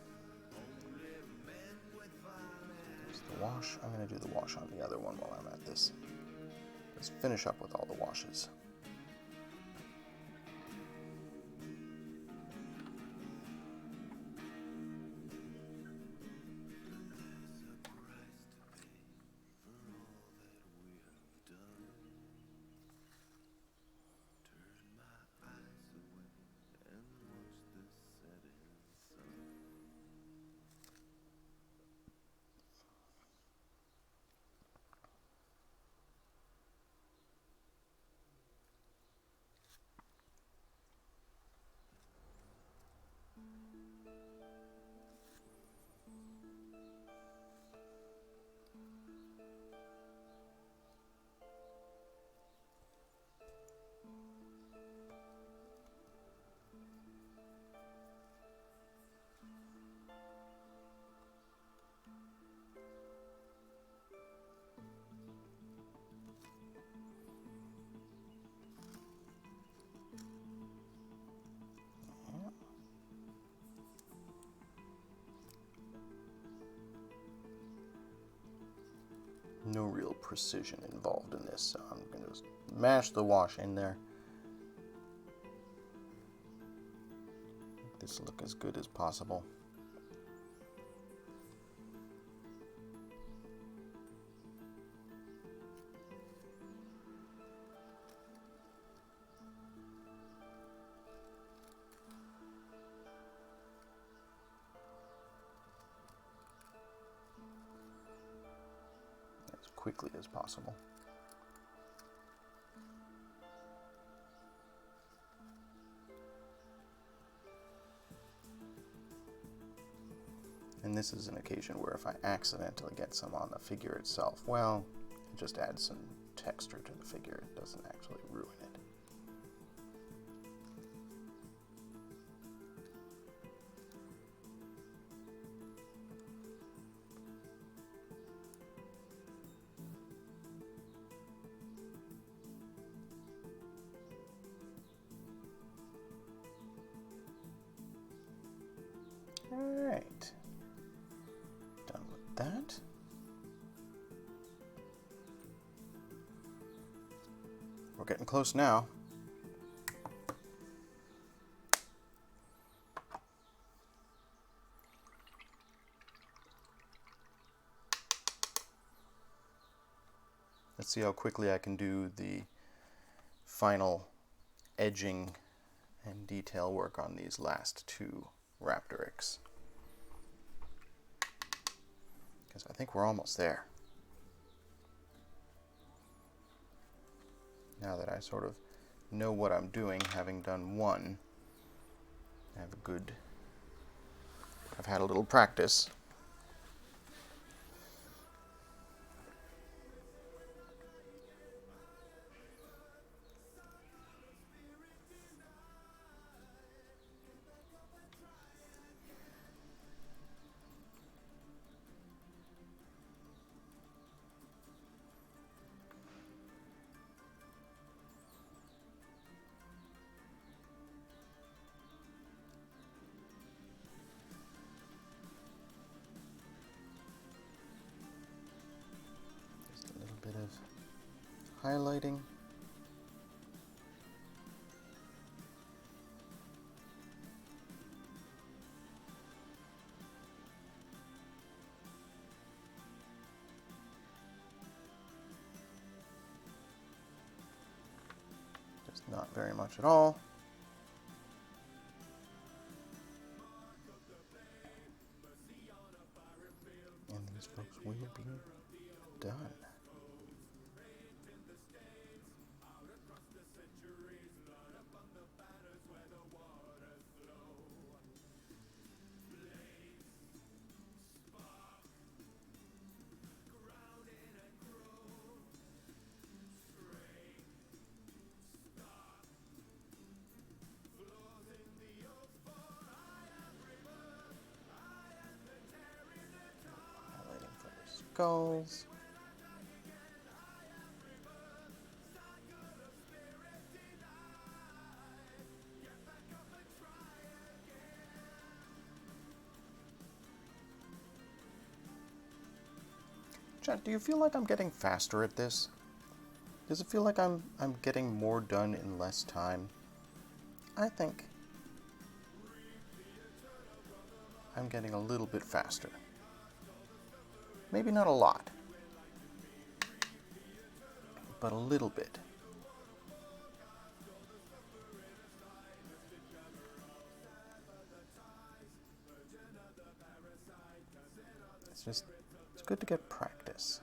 wash. I'm going to do the wash on the other one while I'm at this. Let's finish up with all the washes. No real precision involved in this, so I'm going to just mash the wash in there. Make this look as good as possible. Quickly as possible. And this is an occasion where if I accidentally get some on the figure itself, well, it just adds some texture to the figure. It doesn't actually ruin it. Alright, done with that. We're getting close now. Let's see how quickly I can do the final edging and detail work on these last two Raptoryx, because I think we're almost there. Now that I sort of know what I'm doing, having done one, I've had a little practice. Bit of highlighting. Just not very much at all. And these folks will be done. Highlighting for the skulls. Chat, do you feel like I'm getting faster at this? Does it feel like I'm getting more done in less time? I think I'm getting a little bit faster. Maybe not a lot, but a little bit. It's good to get practice.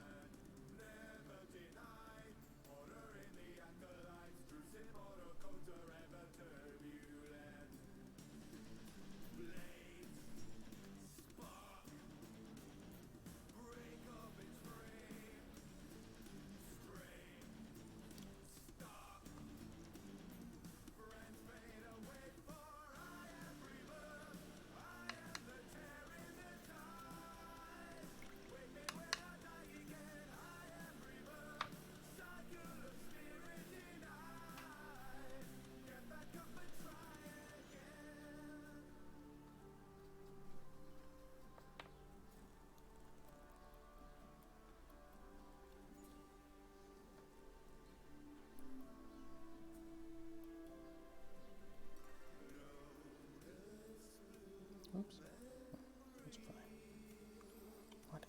Oops. That's fine. Whatever.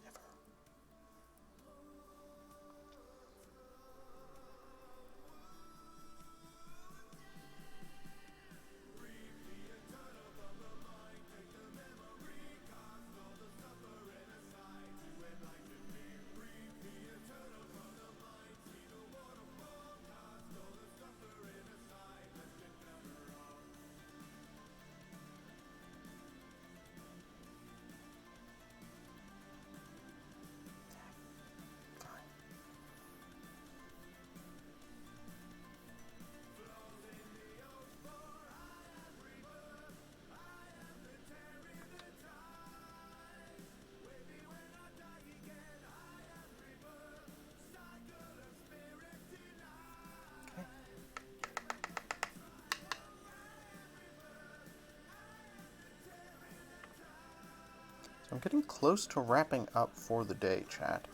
I'm getting close to wrapping up for the day, chat.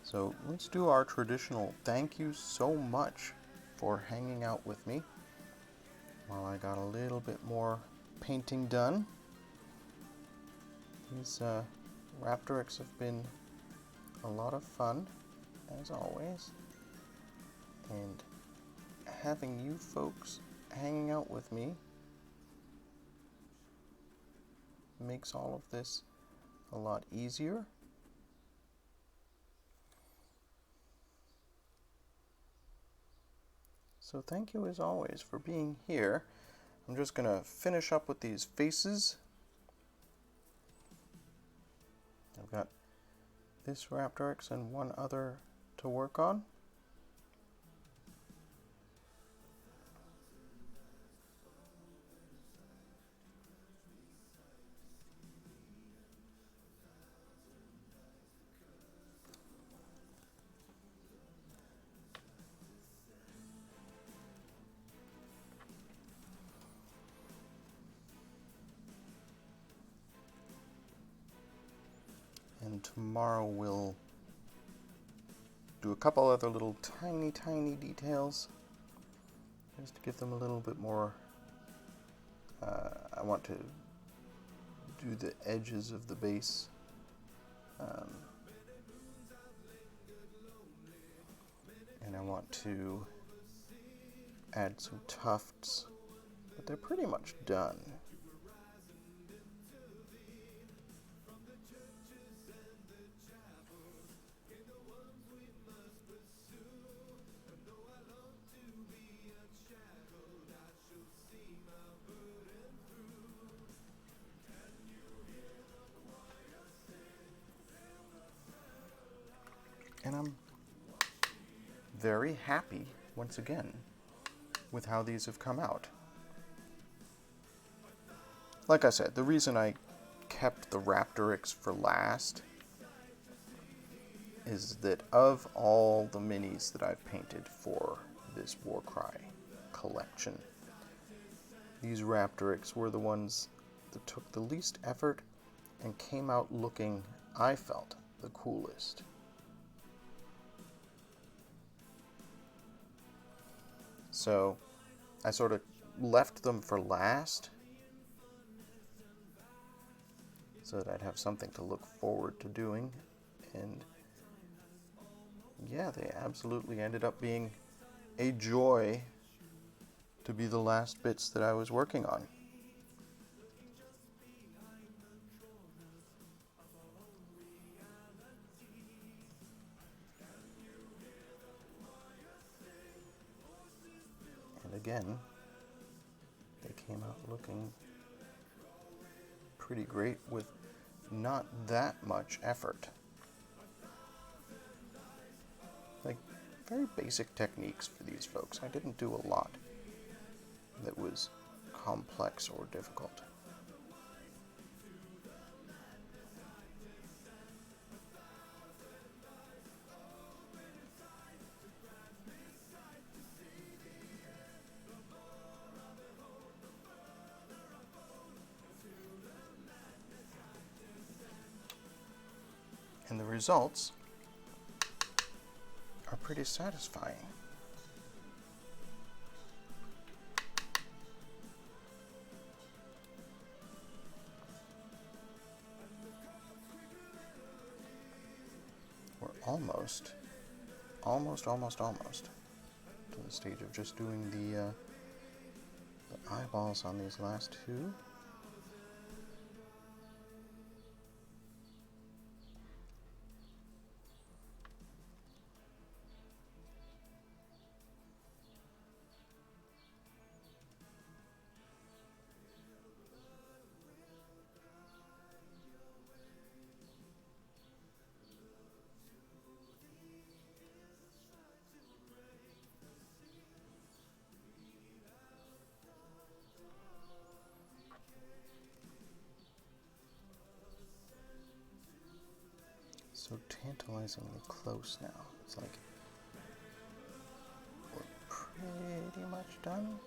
So let's do our traditional thank you so much for hanging out with me while I got a little bit more painting done. These Raptoryx have been a lot of fun, as always. And having you folks hanging out with me makes all of this a lot easier. So thank you as always for being here. I'm just going to finish up with these faces. I've got this Raptoryx and one other to work on. And tomorrow we'll do a couple other little tiny details just to give them a little bit more. I want to do the edges of the base. And I want to add some tufts, but they're pretty much done. And I'm very happy, once again, with how these have come out. Like I said, the reason I kept the Raptoryx for last is that of all the minis that I've painted for this Warcry collection, these Raptoryx were the ones that took the least effort and came out looking, I felt, the coolest. So I sort of left them for last so that I'd have something to look forward to doing. And yeah, they absolutely ended up being a joy to be the last bits that I was working on. And again, they came out looking pretty great with not that much effort. Like, very basic techniques for these folks. I didn't do a lot that was complex or difficult. And the results are pretty satisfying. We're almost to the stage of just doing the eyeballs on these last two. So tantalizingly close now. It's like we're pretty much done.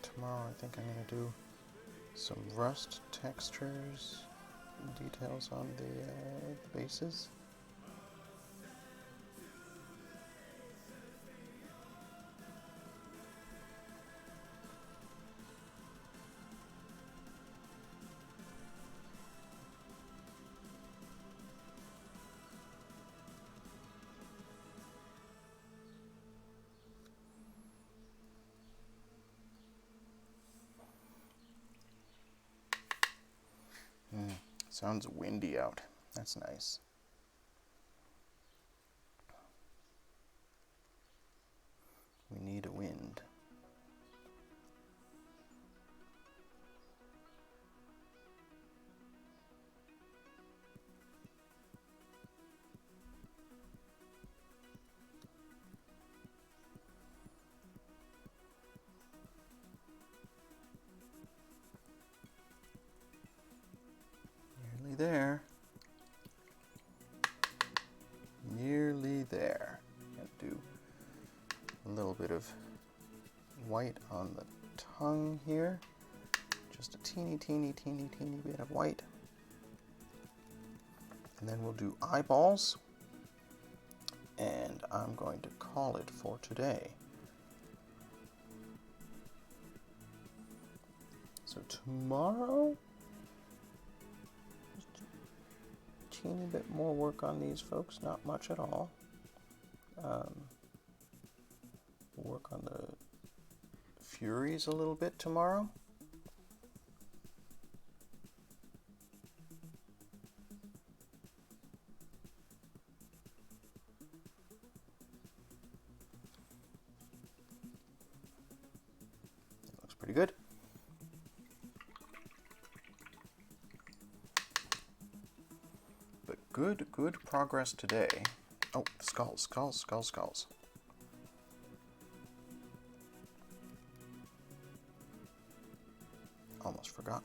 Tomorrow I think I'm going to do some rust textures and details on the bases. Sounds windy out. That's nice. We need a wind. Nearly there. Nearly there. Gonna do a little bit of white on the tongue here. Just a teeny bit of white. And then we'll do eyeballs. And I'm going to call it for today. So tomorrow, just a teeny bit more work on these folks, not much at all. Work on the Furies a little bit tomorrow. It looks pretty good. But good progress today. Oh, skulls. Almost forgot.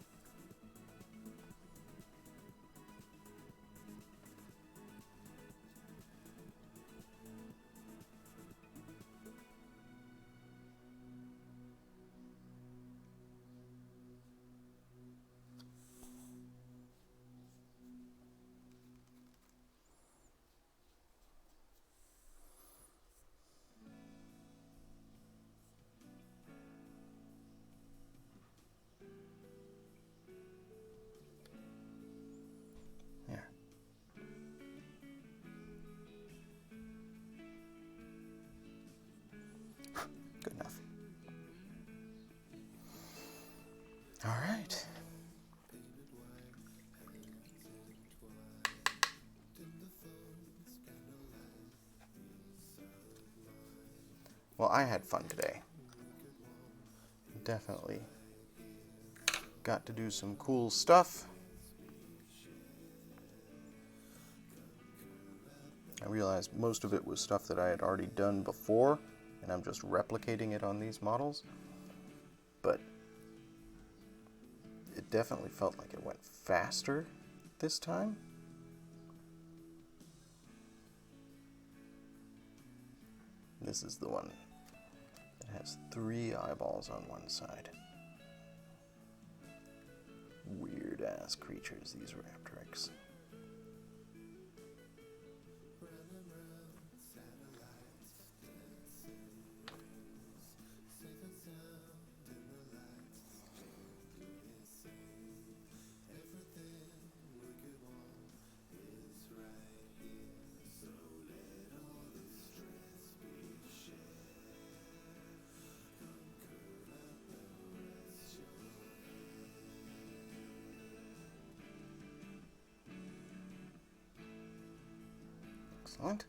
All right. Well, I had fun today. Definitely got to do some cool stuff. I realized most of it was stuff that I had already done before, and I'm just replicating it on these models. But it definitely felt like it went faster this time. This is the one that has 3 eyeballs on one side. Weird ass creatures, these Raptoryx. Excellent.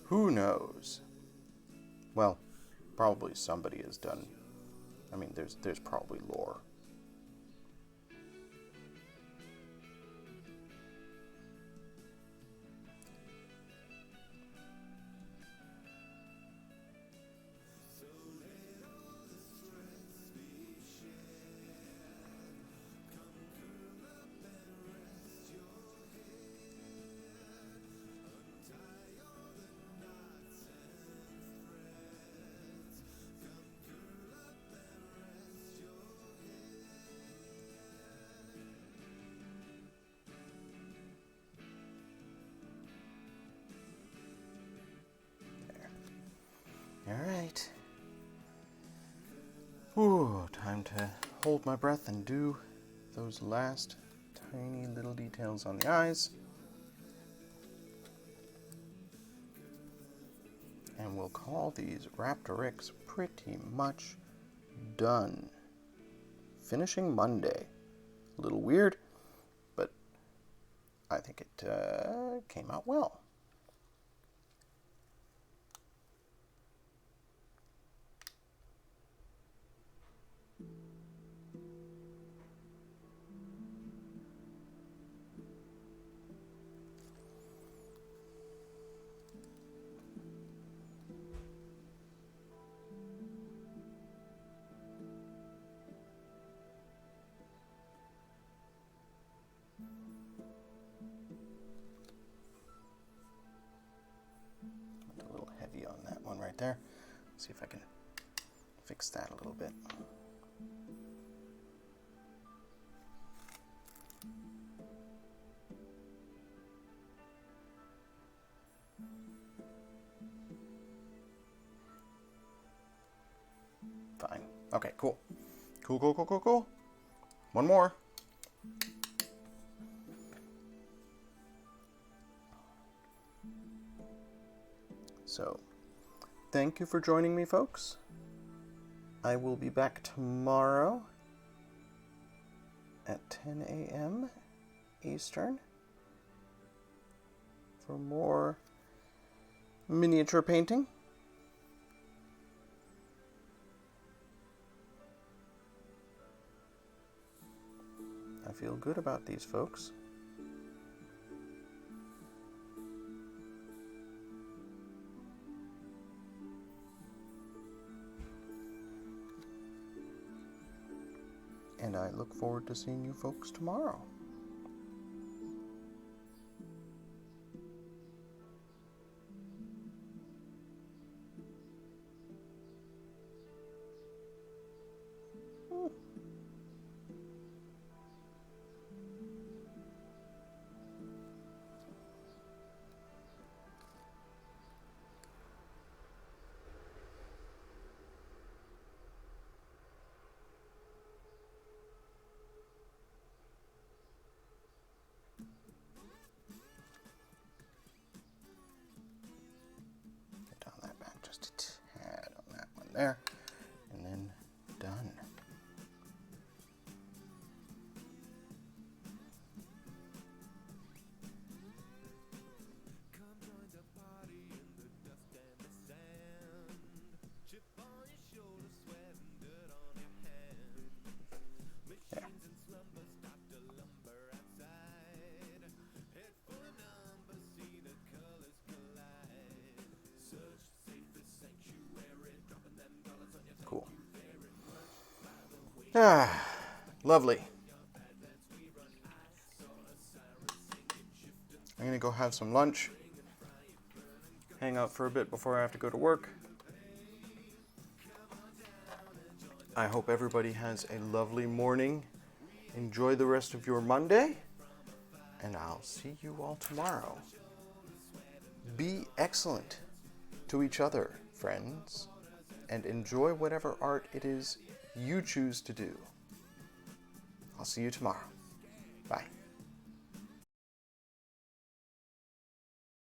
Who knows? Well, probably somebody has done. I mean, there's probably lore. Alright. Ooh, time to hold my breath and do those last tiny little details on the eyes. And we'll call these Raptoryx pretty much done. Finishing Monday. A little weird, but I think it came out well. A little heavy on that one right there. See if I can fix that a little bit. Fine. Okay, cool. Cool. One more. So, thank you for joining me, folks. I will be back tomorrow at 10 a.m. Eastern for more miniature painting. I feel good about these folks. And I look forward to seeing you folks tomorrow. there, and then done. Cool. Ah, lovely. I'm gonna go have some lunch, hang out for a bit before I have to go to work. I hope everybody has a lovely morning. Enjoy the rest of your Monday, and I'll see you all tomorrow. Be excellent to each other, friends, and enjoy whatever art it is you choose to do. I'll see you tomorrow. Bye.